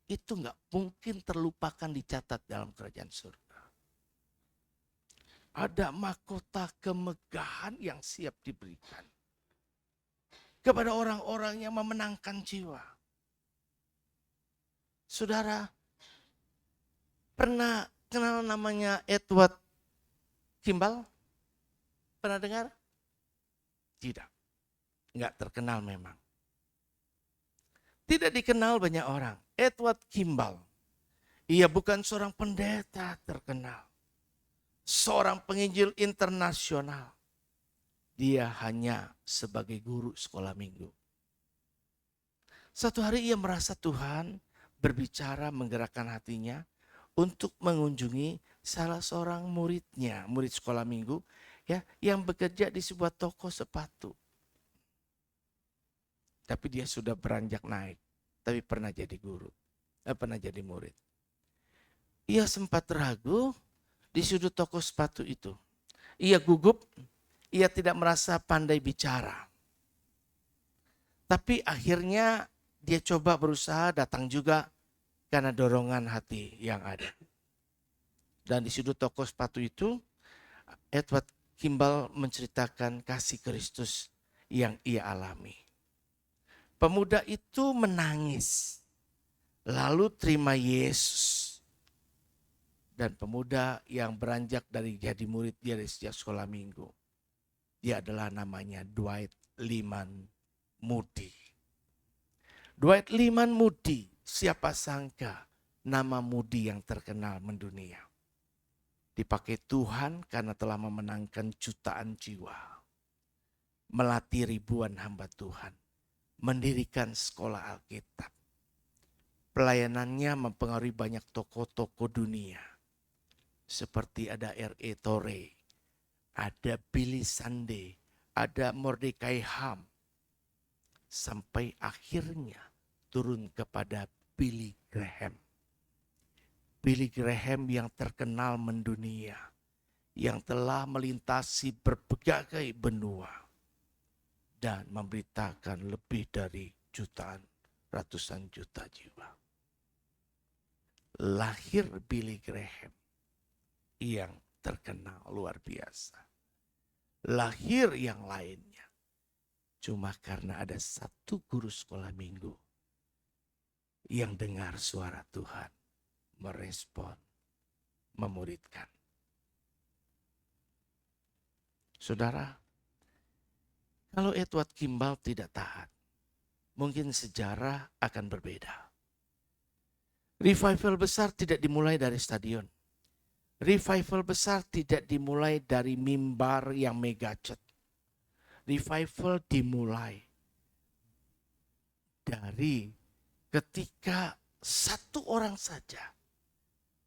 Itu nggak mungkin terlupakan dicatat dalam kerajaan surga. Ada mahkota kemegahan yang siap diberikan kepada orang-orang yang memenangkan jiwa. Saudara, pernah kenal namanya Edward Kimball? Pernah dengar? Tidak. Nggak terkenal memang. Tidak dikenal banyak orang. Edward Kimball. Ia bukan seorang pendeta terkenal. Seorang penginjil internasional. Dia hanya sebagai guru sekolah minggu. Satu hari ia merasa Tuhan berbicara menggerakkan hatinya untuk mengunjungi salah seorang muridnya, murid sekolah minggu ya, yang bekerja di sebuah toko sepatu. Tapi dia sudah beranjak naik, tapi pernah jadi guru, pernah jadi murid. Ia sempat ragu di sudut toko sepatu itu. Ia gugup, ia tidak merasa pandai bicara. Tapi akhirnya dia coba berusaha datang juga karena dorongan hati yang ada. Dan di sudut toko sepatu itu, Edward Kimball menceritakan kasih Kristus yang ia alami. Pemuda itu menangis, lalu terima Yesus. Dan pemuda yang beranjak dari jadi murid dia dari sejak sekolah minggu. Dia adalah namanya Dwight Lyman Moody. Dwight Lyman Moody, siapa sangka nama Moody yang terkenal mendunia. Dipakai Tuhan karena telah memenangkan jutaan jiwa. Melatih ribuan hamba Tuhan. Mendirikan sekolah Alkitab. Pelayanannya mempengaruhi banyak tokoh-tokoh dunia. Seperti ada R.E. Torrey, ada Billy Sunday, ada Mordecai Ham. Sampai akhirnya turun kepada Billy Graham. Billy Graham yang terkenal mendunia. Yang telah melintasi berbagai benua. Dan memberitakan lebih dari jutaan, ratusan juta jiwa. Lahir Billy Graham yang terkenal luar biasa. Lahir yang lainnya. Cuma karena ada satu guru sekolah minggu yang dengar suara Tuhan, merespon, memuridkan. Saudara, kalau Edward Kimball tidak taat, mungkin sejarah akan berbeda. Revival besar tidak dimulai dari stadion. Revival besar tidak dimulai dari mimbar yang megacet. Revival dimulai dari ketika satu orang saja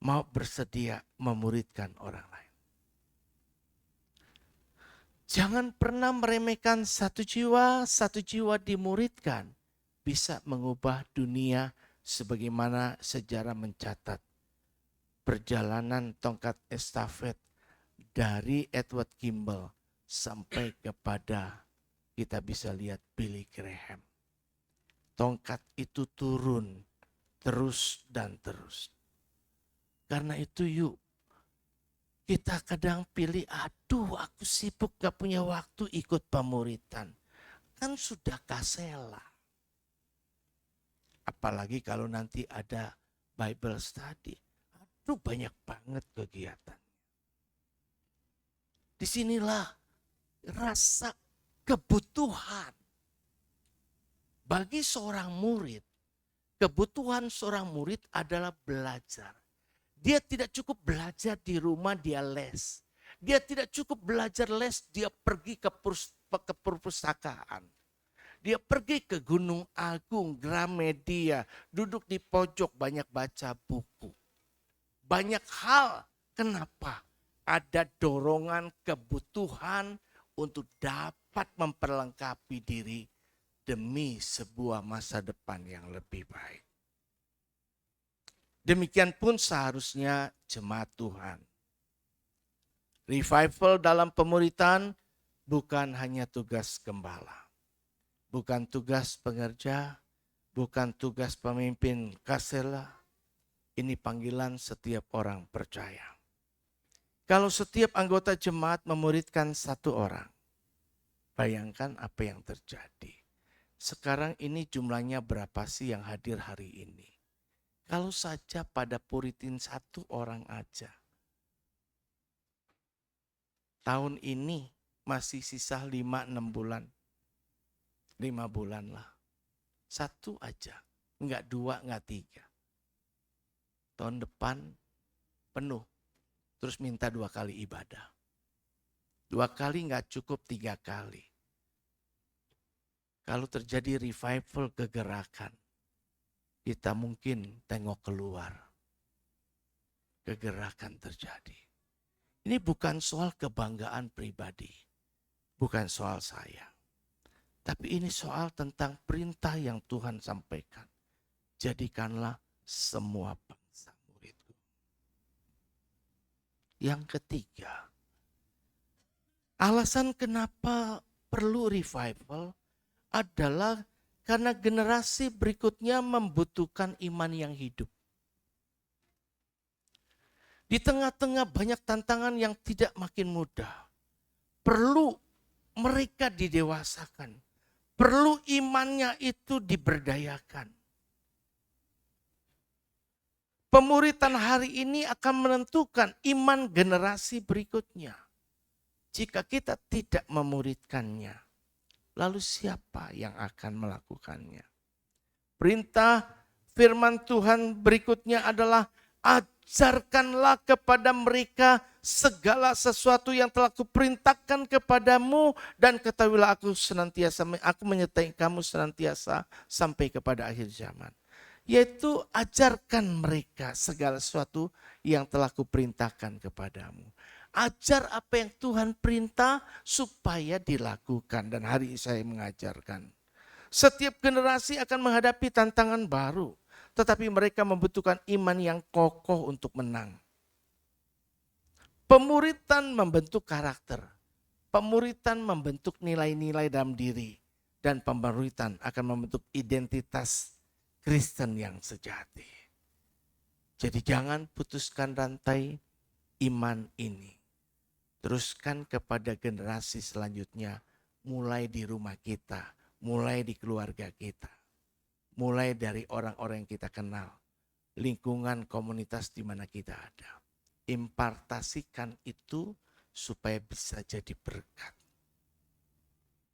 mau bersedia memuridkan orang lain. Jangan pernah meremehkan satu jiwa dimuridkan. Bisa mengubah dunia sebagaimana sejarah mencatat. Perjalanan tongkat estafet dari Edward Kimball sampai kepada kita bisa lihat Billy Graham. Tongkat itu turun terus dan terus. Karena itu yuk. Kita kadang pilih, aduh aku sibuk gak punya waktu ikut pemuritan. Kan sudah kasela. Apalagi kalau nanti ada Bible study. Aduh banyak banget kegiatan. Disinilah rasa kebutuhan. Bagi seorang murid, kebutuhan seorang murid adalah belajar. Dia tidak cukup belajar di rumah, dia les. Dia tidak cukup belajar les, dia pergi ke perpustakaan. Dia pergi ke Gunung Agung, Gramedia, duduk di pojok banyak baca buku. Banyak hal. Kenapa? Ada dorongan kebutuhan untuk dapat memperlengkapi diri demi sebuah masa depan yang lebih baik. Demikian pun seharusnya jemaat Tuhan. Revival dalam pemuritan bukan hanya tugas gembala, bukan tugas pengerja, bukan tugas pemimpin kasela. Ini panggilan setiap orang percaya. Kalau setiap anggota jemaat memuridkan satu orang, bayangkan apa yang terjadi. Sekarang ini jumlahnya berapa sih yang hadir hari ini? Kalau saja pada puritin satu orang aja. Tahun ini masih sisa 5-6 bulan. 5 bulan lah. Satu aja. Enggak 2, enggak 3. Tahun depan penuh. Terus minta 2 kali ibadah. 2 kali enggak cukup, 3 kali. Kalau terjadi revival kegerakan, kita mungkin tengok keluar. Kegerakan terjadi. Ini bukan soal kebanggaan pribadi. Bukan soal saya. Tapi ini soal tentang perintah yang Tuhan sampaikan. Jadikanlah semua bangsa muridku. Yang ketiga, alasan kenapa perlu revival adalah karena generasi berikutnya membutuhkan iman yang hidup. Di tengah-tengah banyak tantangan yang tidak makin mudah, perlu mereka didewasakan. Perlu imannya itu diberdayakan. Pemuritan hari ini akan menentukan iman generasi berikutnya. Jika kita tidak memuridkannya, lalu siapa yang akan melakukannya? Perintah firman Tuhan berikutnya adalah ajarkanlah kepada mereka segala sesuatu yang telah kuperintahkan kepadamu dan ketahuilah aku menyertai kamu senantiasa sampai kepada akhir zaman. Yaitu ajarkan mereka segala sesuatu yang telah kuperintahkan kepadamu. Ajar apa yang Tuhan perintah supaya dilakukan, dan hari ini saya mengajarkan. Setiap generasi akan menghadapi tantangan baru. Tetapi mereka membutuhkan iman yang kokoh untuk menang. Pemuritan membentuk karakter. Pemuritan membentuk nilai-nilai dalam diri. Dan pemuritan akan membentuk identitas Kristen yang sejati. Jadi jangan putuskan rantai iman ini. Teruskan kepada generasi selanjutnya. Mulai di rumah kita. Mulai di keluarga kita. Mulai dari orang-orang yang kita kenal, lingkungan komunitas di mana kita ada. Impartasikan itu supaya bisa jadi berkat.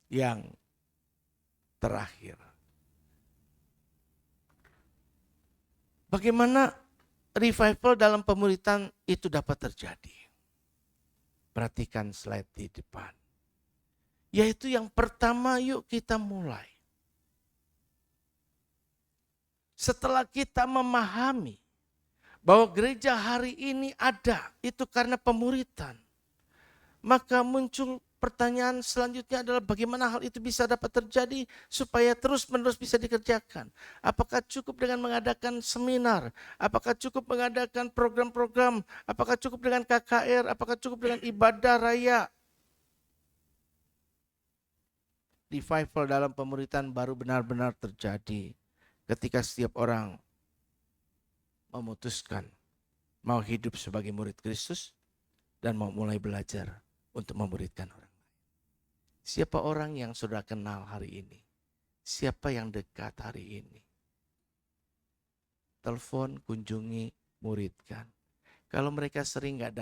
Yang terakhir, bagaimana revival dalam pemuritan itu dapat terjadi? Perhatikan slide di depan. Yaitu yang pertama, yuk kita mulai. Setelah kita memahami bahwa gereja hari ini ada, itu karena pemuritan. Maka muncul pertanyaan selanjutnya adalah bagaimana hal itu bisa dapat terjadi supaya terus-menerus bisa dikerjakan. Apakah cukup dengan mengadakan seminar? Apakah cukup mengadakan program-program? Apakah cukup dengan KKR? Apakah cukup dengan ibadah raya? Revival dalam pemuritan baru benar-benar terjadi ketika setiap orang memutuskan mau hidup sebagai murid Kristus dan mau mulai belajar untuk memuridkan orang lain. Siapa orang yang sudah kenal hari ini? Siapa yang dekat hari ini? Telepon, kunjungi, muridkan. Kalau mereka sering gak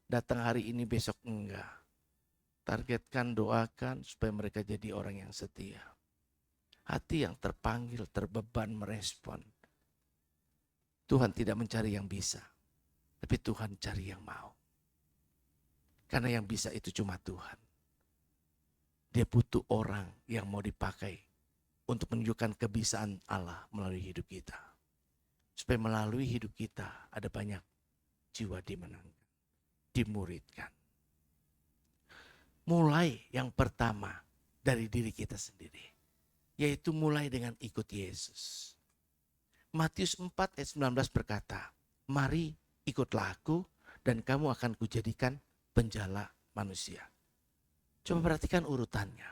datang hari ini besok enggak. Targetkan, doakan supaya mereka jadi orang yang setia. Hati yang terpanggil, terbeban merespon. Tuhan tidak mencari yang bisa, tapi Tuhan cari yang mau. Karena yang bisa itu cuma Tuhan. Dia butuh orang yang mau dipakai untuk menunjukkan kebisaan Allah melalui hidup kita. Supaya melalui hidup kita ada banyak jiwa dimenangkan, dimuridkan. Mulai yang pertama dari diri kita sendiri. yaitu mulai dengan ikut Yesus. Matius 4 ayat 19 berkata, mari ikutlah aku dan kamu akan kujadikan penjala manusia. Coba perhatikan urutannya.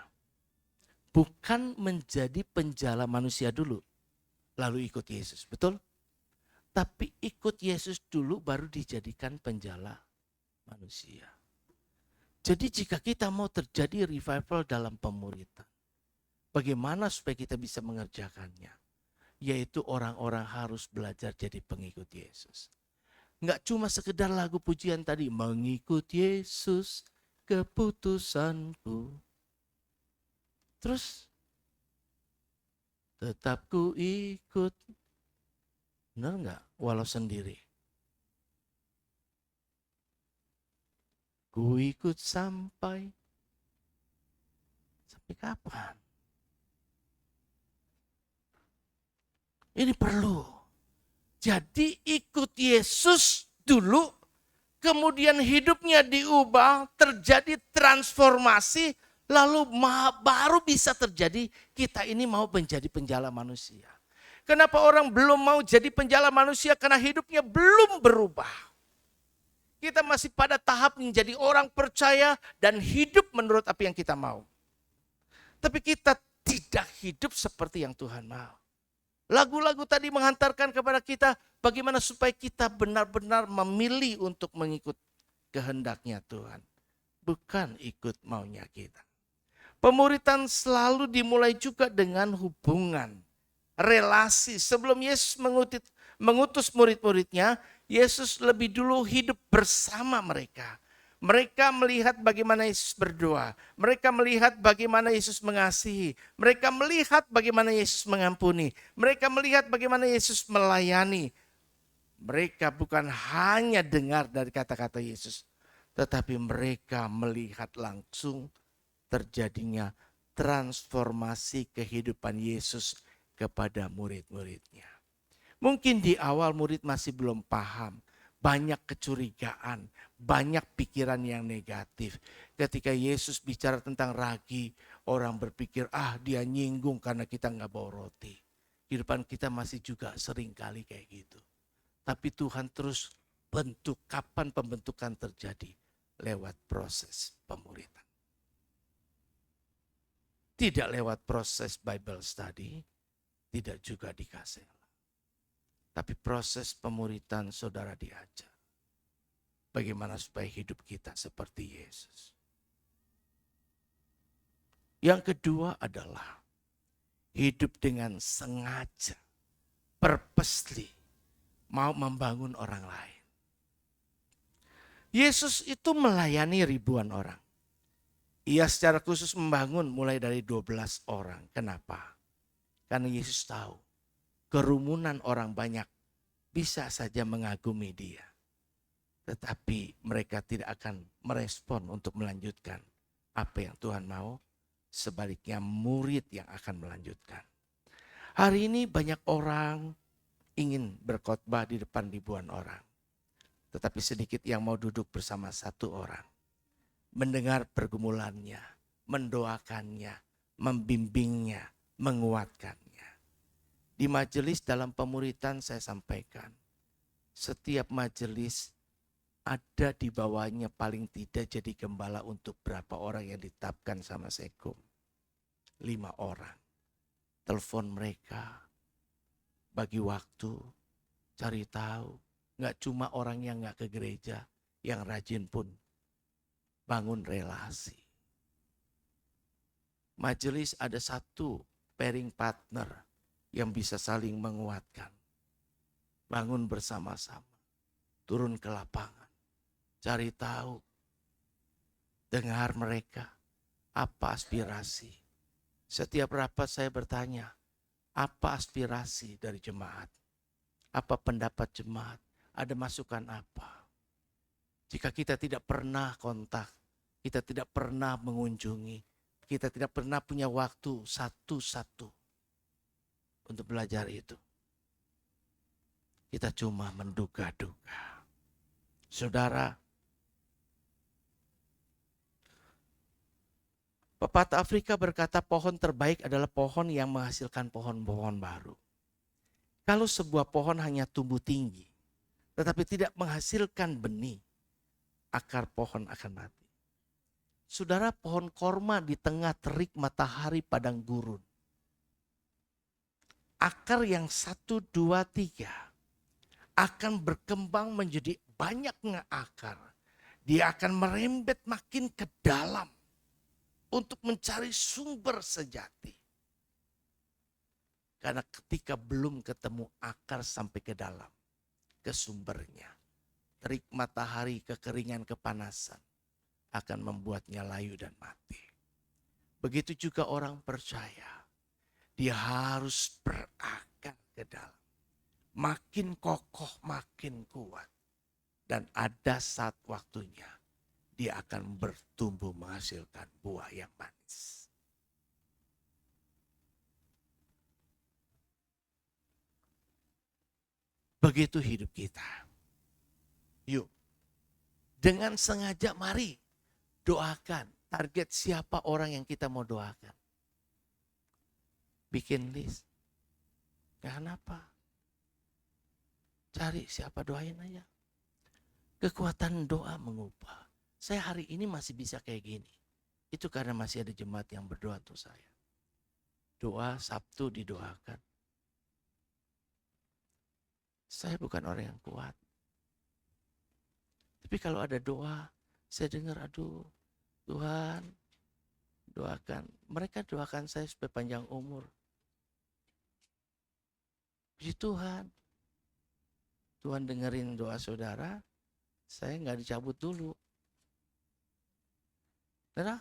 Bukan menjadi penjala manusia dulu, lalu ikut Yesus, betul? Tapi ikut Yesus dulu baru dijadikan penjala manusia. Jadi jika kita mau terjadi revival dalam pemuritan, bagaimana supaya kita bisa mengerjakannya? Yaitu orang-orang harus belajar jadi pengikut Yesus. Enggak cuma sekedar lagu pujian tadi, mengikut Yesus keputusanku. Terus tetap ku ikut. Benar enggak? Walau sendiri. Ku ikut sampai kapan? Ini perlu. Jadi ikut Yesus dulu, kemudian hidupnya diubah, terjadi transformasi, lalu baru bisa terjadi kita ini mau menjadi penjala manusia. Kenapa orang belum mau jadi penjala manusia? Karena hidupnya belum berubah. Kita masih pada tahap menjadi orang percaya dan hidup menurut apa yang kita mau. Tapi kita tidak hidup seperti yang Tuhan mau. Lagu-lagu tadi menghantarkan kepada kita bagaimana supaya kita benar-benar memilih untuk mengikut kehendaknya Tuhan. Bukan ikut maunya kita. Pemuritan selalu dimulai juga dengan hubungan, relasi. Sebelum Yesus mengutus murid-muridnya, Yesus lebih dulu hidup bersama mereka. Mereka melihat bagaimana Yesus berdoa. Mereka melihat bagaimana Yesus mengasihi. Mereka melihat bagaimana Yesus mengampuni. Mereka melihat bagaimana Yesus melayani. Mereka bukan hanya dengar dari kata-kata Yesus, tetapi mereka melihat langsung terjadinya transformasi kehidupan Yesus kepada murid-muridnya. Mungkin di awal murid masih belum paham, banyak kecurigaan, banyak pikiran yang negatif. Ketika Yesus bicara tentang ragi, orang berpikir, dia nyinggung karena kita nggak bawa roti. Kehidupan kita masih juga sering kali kayak gitu. Tapi Tuhan terus bentuk, kapan pembentukan terjadi? Lewat proses pemuritan. Tidak lewat proses Bible study, tidak juga dikasih. Tapi proses pemuritan saudara diajar. Bagaimana supaya hidup kita seperti Yesus. Yang kedua adalah hidup dengan sengaja, purposely, mau membangun orang lain. Yesus itu melayani ribuan orang. Ia secara khusus membangun mulai dari 12 orang. Kenapa? Karena Yesus tahu kerumunan orang banyak bisa saja mengagumi dia. Tetapi mereka tidak akan merespon untuk melanjutkan apa yang Tuhan mau. Sebaliknya murid yang akan melanjutkan. Hari ini banyak orang ingin berkhotbah di depan ribuan orang. Tetapi sedikit yang mau duduk bersama satu orang. Mendengar pergumulannya, mendoakannya, membimbingnya, menguatkannya. Di majelis dalam pemuritan saya sampaikan, setiap majelis ada di bawahnya paling tidak jadi gembala untuk berapa orang yang ditetapkan sama Sekum. 5 orang. Telepon mereka, bagi waktu, cari tahu. Gak cuma orang yang gak ke gereja, yang rajin pun bangun relasi. Majelis ada satu pairing partner yang bisa saling menguatkan. Bangun bersama-sama. Turun ke lapangan. Cari tahu. Dengar mereka. Apa aspirasi. Setiap rapat saya bertanya. Apa aspirasi dari jemaat? Apa pendapat jemaat? Ada masukan apa? Jika kita tidak pernah kontak. Kita tidak pernah mengunjungi. Kita tidak pernah punya waktu satu-satu untuk belajar itu. Kita cuma menduga-duga. Saudara, Pepatah Afrika berkata pohon terbaik adalah pohon yang menghasilkan pohon-pohon baru. Kalau sebuah pohon hanya tumbuh tinggi, tetapi tidak menghasilkan benih, akar pohon akan mati. Saudara, pohon korma di tengah terik matahari padang gurun. Akar yang 1, 2, 3 akan berkembang menjadi banyaknya akar. Dia akan merembet makin ke dalam untuk mencari sumber sejati. Karena ketika belum ketemu akar sampai ke dalam, ke sumbernya, terik matahari, kekeringan, kepanasan akan membuatnya layu dan mati. Begitu juga orang percaya. Dia harus berakar ke dalam. Makin kokoh, makin kuat. Dan ada saat waktunya dia akan bertumbuh menghasilkan buah yang manis. Begitu hidup kita. Yuk, dengan sengaja mari doakan. Target siapa orang yang kita mau doakan. Bikin list. Kenapa? Cari siapa, doain aja. Kekuatan doa mengubah. Saya hari ini masih bisa kayak gini. Itu karena masih ada jemaat yang berdoa untuk saya. Doa Sabtu didoakan. Saya bukan orang yang kuat. Tapi kalau ada doa, saya dengar, aduh Tuhan doakan. Mereka doakan saya supaya panjang umur. Puji Tuhan. Tuhan dengerin doa saudara, saya nggak dicabut dulu. Nah,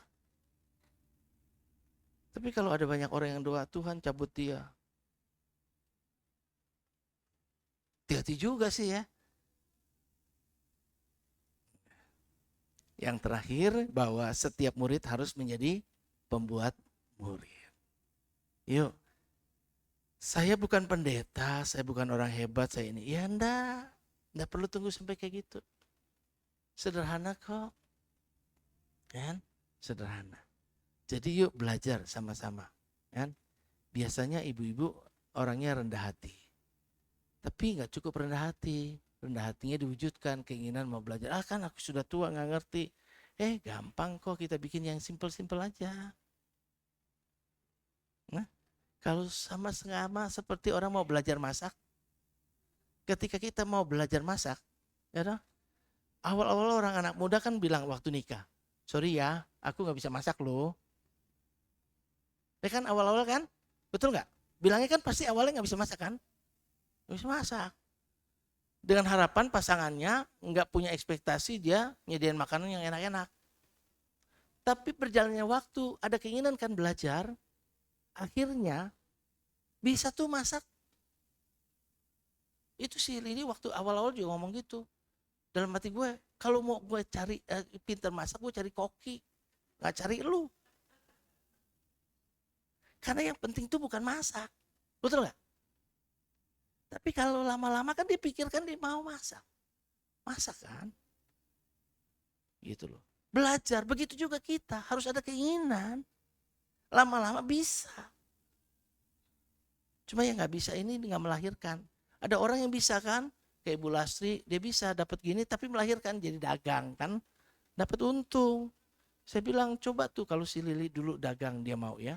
tapi kalau ada banyak orang yang doa, Tuhan cabut dia. Hati-hati juga sih ya. Yang terakhir, bahwa setiap murid harus menjadi pembuat murid. Yuk, saya bukan pendeta, saya bukan orang hebat, saya ini. Ya enggak perlu tunggu sampai kayak gitu. Sederhana kok. Kan? Sederhana. Jadi yuk belajar sama-sama. Kan? Biasanya ibu-ibu orangnya rendah hati. Tapi nggak cukup rendah hati. Rendah hatinya diwujudkan, keinginan mau belajar. Kan aku sudah tua nggak ngerti. Gampang kok, kita bikin yang simple-simple aja. Nah, kalau sama-sama seperti orang mau belajar masak. Ketika kita mau belajar masak, ya dong, awal-awal orang anak muda kan bilang waktu nikah, sorry ya, aku nggak bisa masak loh. Ya kan awal-awal kan, betul nggak? Bilangnya kan pasti awalnya nggak bisa masak kan? Nggak bisa masak. Dengan harapan pasangannya nggak punya ekspektasi dia nyediain makanan yang enak-enak. Tapi berjalannya waktu, ada keinginan kan belajar, akhirnya bisa tuh masak. Itu si Lili waktu awal-awal juga ngomong gitu. Dalam hati gue, kalau mau gue cari pintar masak, gue cari koki. Gak cari lu. Karena yang penting tuh bukan masak. Betul gak? Tapi kalau lama-lama kan dipikirkan dia mau masak. Masak kan? Gitu loh. Belajar, begitu juga kita. Harus ada keinginan. Lama-lama bisa. Cuma yang gak bisa ini gak melahirkan. Ada orang yang bisa kan, kayak Bu Lastri, dia bisa dapat gini tapi melahirkan jadi dagang kan, dapat untung. Saya bilang coba tuh kalau si Lili dulu dagang dia mau ya,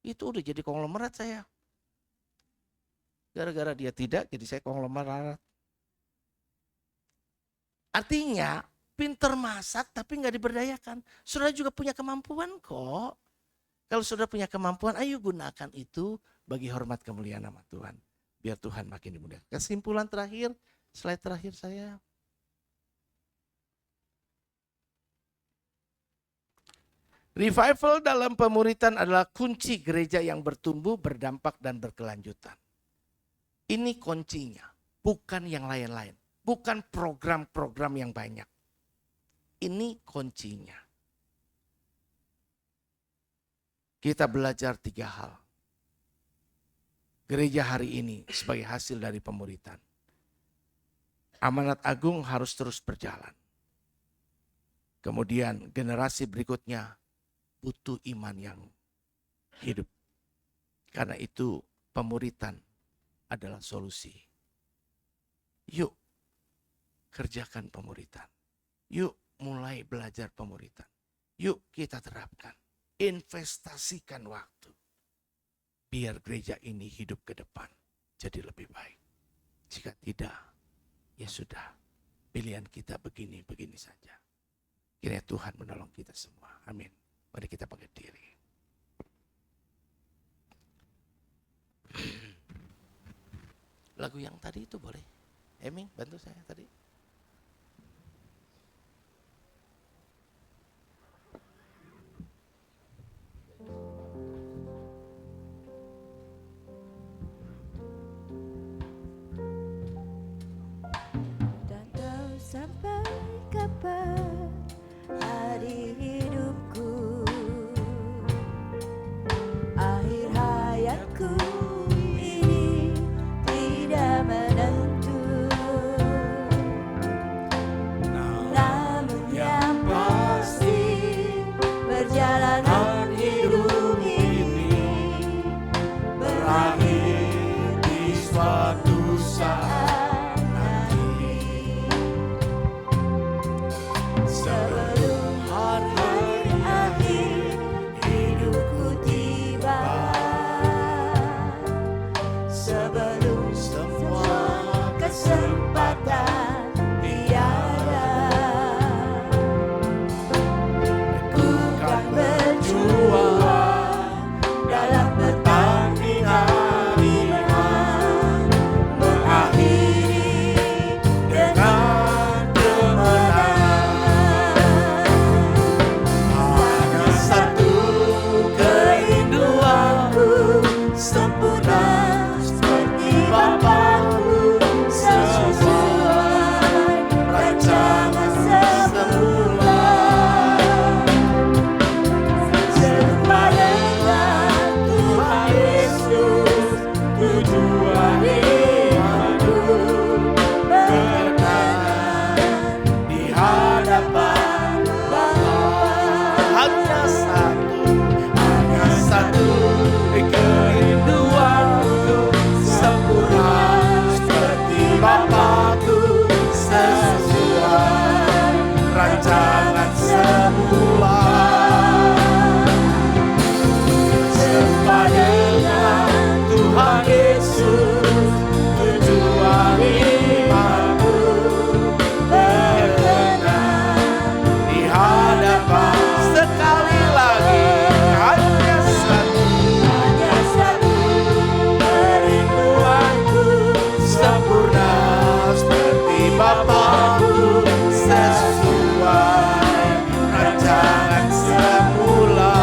itu udah jadi konglomerat saya. Gara-gara dia tidak, jadi saya konglomerat. Artinya pinter masak tapi nggak diberdayakan. Saudara juga punya kemampuan kok. Kalau saudara punya kemampuan, ayo gunakan itu bagi hormat kemuliaan nama Tuhan. Biar Tuhan makin dimuliakan. Kesimpulan terakhir, slide terakhir saya. Revival dalam pemuritan adalah kunci gereja yang bertumbuh, berdampak, dan berkelanjutan. Ini kuncinya, bukan yang lain-lain. Bukan program-program yang banyak. Ini kuncinya. Kita belajar 3 hal. Gereja hari ini sebagai hasil dari pemuritan. Amanat agung harus terus berjalan. Kemudian generasi berikutnya butuh iman yang hidup. Karena itu pemuritan adalah solusi. Yuk kerjakan pemuritan. Yuk mulai belajar pemuritan. Yuk kita terapkan. Investasikan waktu. Biar gereja ini hidup ke depan jadi lebih baik. Jika tidak, ya sudah. Pilihan kita begini-begini saja. Kiranya Tuhan menolong kita semua. Amin. Mari kita bangkit diri. Lagu yang tadi itu boleh. Eming, bantu saya tadi. Dan tahu sampai kapan hari hidupku, akhir hayatku ini tidak menentu. Namun yang pasti perjalanan hidup ini berakhir di suatu saat nanti. Sebelum hari akhir hidupku tiba, sebelum semua kesempatan tiada, ku kan berjuang dalam pertandingan iman, mengakhiri dengan kemenangan. Hanya satu kerinduanku, sempurna seperti Bapakku, sesuai rancangan semula. Serupa dengan Tuhan Yesus, tujuan imanku berkenan di hadapan Bapa. Hanya satu kerinduanku, sempurna seperti Bapakku, sesuai rancangan semula. Serupa dengan Tuhan Yesus, tujuan imanku berkenan di hadapan. Sekali lagi, hanya satu kerinduanku, sempurna seperti Bapakku, sesuai rancangan semula.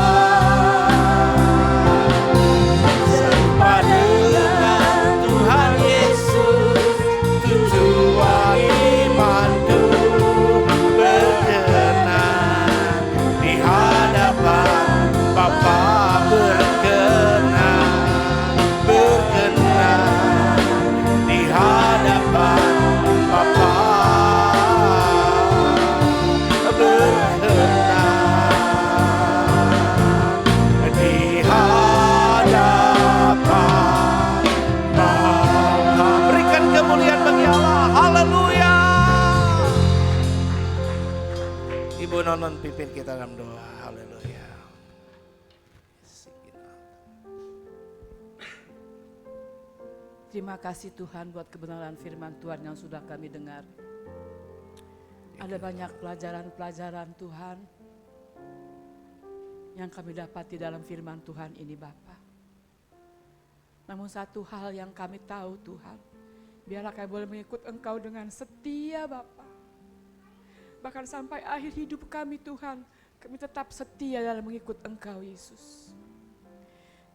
Serupa dengan Tuhan Yesus, tujuan imanku berkenan di hadapan Bapa, berkenan di hadapan Bapa, berkenan di hadapan Bapa. Berikan kemuliaan bagi Allah. Haleluya. Ibu Nonon pimpin kita dalam doa. Haleluya. Terima kasih Tuhan buat kebenaran firman Tuhan yang sudah kami dengar. Ada banyak pelajaran-pelajaran Tuhan yang kami dapati dalam firman Tuhan ini Bapa. Namun satu hal yang kami tahu Tuhan, biarlah kami boleh mengikut Engkau dengan setia Bapa. Bahkan sampai akhir hidup kami Tuhan, kami tetap setia dalam mengikut Engkau Yesus.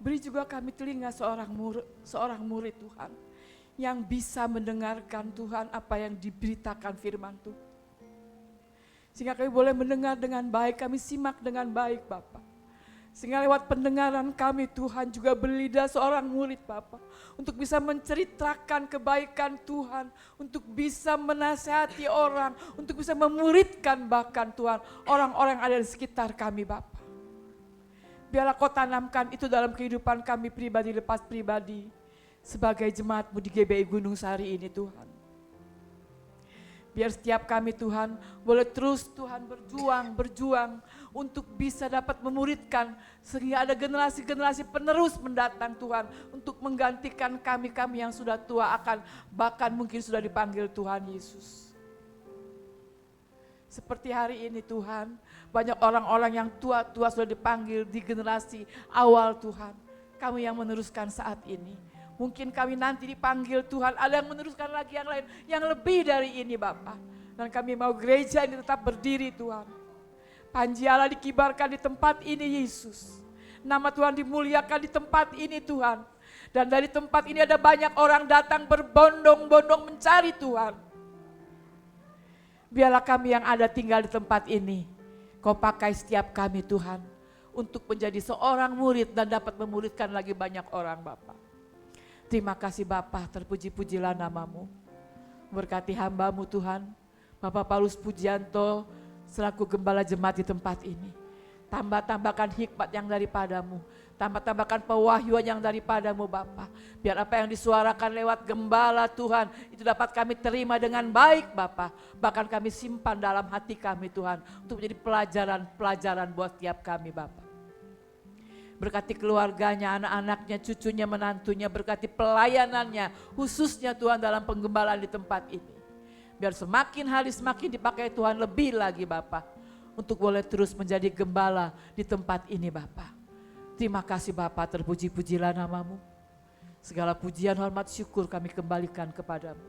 Beri juga kami telinga seorang murid Tuhan, yang bisa mendengarkan Tuhan apa yang diberitakan firman Tuhan. Sehingga kami boleh mendengar dengan baik, kami simak dengan baik Bapa. Sehingga lewat pendengaran kami Tuhan juga berlidah seorang murid Bapa, untuk bisa menceritakan kebaikan Tuhan, untuk bisa menasihati orang, untuk bisa memuridkan bahkan Tuhan orang-orang yang ada di sekitar kami Bapa. Biarlah kau tanamkan itu dalam kehidupan kami pribadi lepas pribadi. Sebagai jemaat-Mu di GBI Gunung Sari ini Tuhan. Biar setiap kami Tuhan boleh terus Tuhan berjuang untuk bisa dapat memuridkan. Sehingga ada generasi-generasi penerus mendatang Tuhan. Untuk menggantikan kami-kami yang sudah tua akan bahkan mungkin sudah dipanggil Tuhan Yesus. Seperti hari ini Tuhan, banyak orang-orang yang tua-tua sudah dipanggil di generasi awal Tuhan. Kami yang meneruskan saat ini. Mungkin kami nanti dipanggil Tuhan, ada yang meneruskan lagi yang lain, yang lebih dari ini Bapa. Dan kami mau gereja ini tetap berdiri Tuhan. Panji Allah dikibarkan di tempat ini Yesus. Nama Tuhan dimuliakan di tempat ini Tuhan. Dan dari tempat ini ada banyak orang datang berbondong-bondong mencari Tuhan. Biarlah kami yang ada tinggal di tempat ini, Kau pakai setiap kami Tuhan, untuk menjadi seorang murid dan dapat memuridkan lagi banyak orang Bapa. Terima kasih Bapa, terpuji-pujilah nama-Mu. Berkati hamba-Mu Tuhan, Bapak Paulus Pujianto, selaku gembala jemaat di tempat ini. Tambah-tambahkan hikmat yang daripada-Mu. Tambah-tambahkan pewahyuan yang daripada-Mu Bapa. Biar apa yang disuarakan lewat gembala Tuhan, itu dapat kami terima dengan baik Bapa. Bahkan kami simpan dalam hati kami Tuhan, untuk menjadi pelajaran-pelajaran buat tiap kami Bapa. Berkati keluarganya, anak-anaknya, cucunya, menantunya, berkati pelayanannya, khususnya Tuhan dalam penggembalaan di tempat ini. Biar semakin hari semakin dipakai Tuhan lebih lagi Bapa, untuk boleh terus menjadi gembala di tempat ini Bapa. Terima kasih Bapa, terpuji-pujilah nama-Mu. Segala pujian, hormat, syukur kami kembalikan kepada-Mu.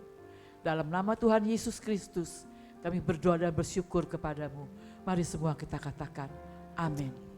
Dalam nama Tuhan Yesus Kristus, kami berdoa dan bersyukur kepada-Mu. Mari semua kita katakan, amin.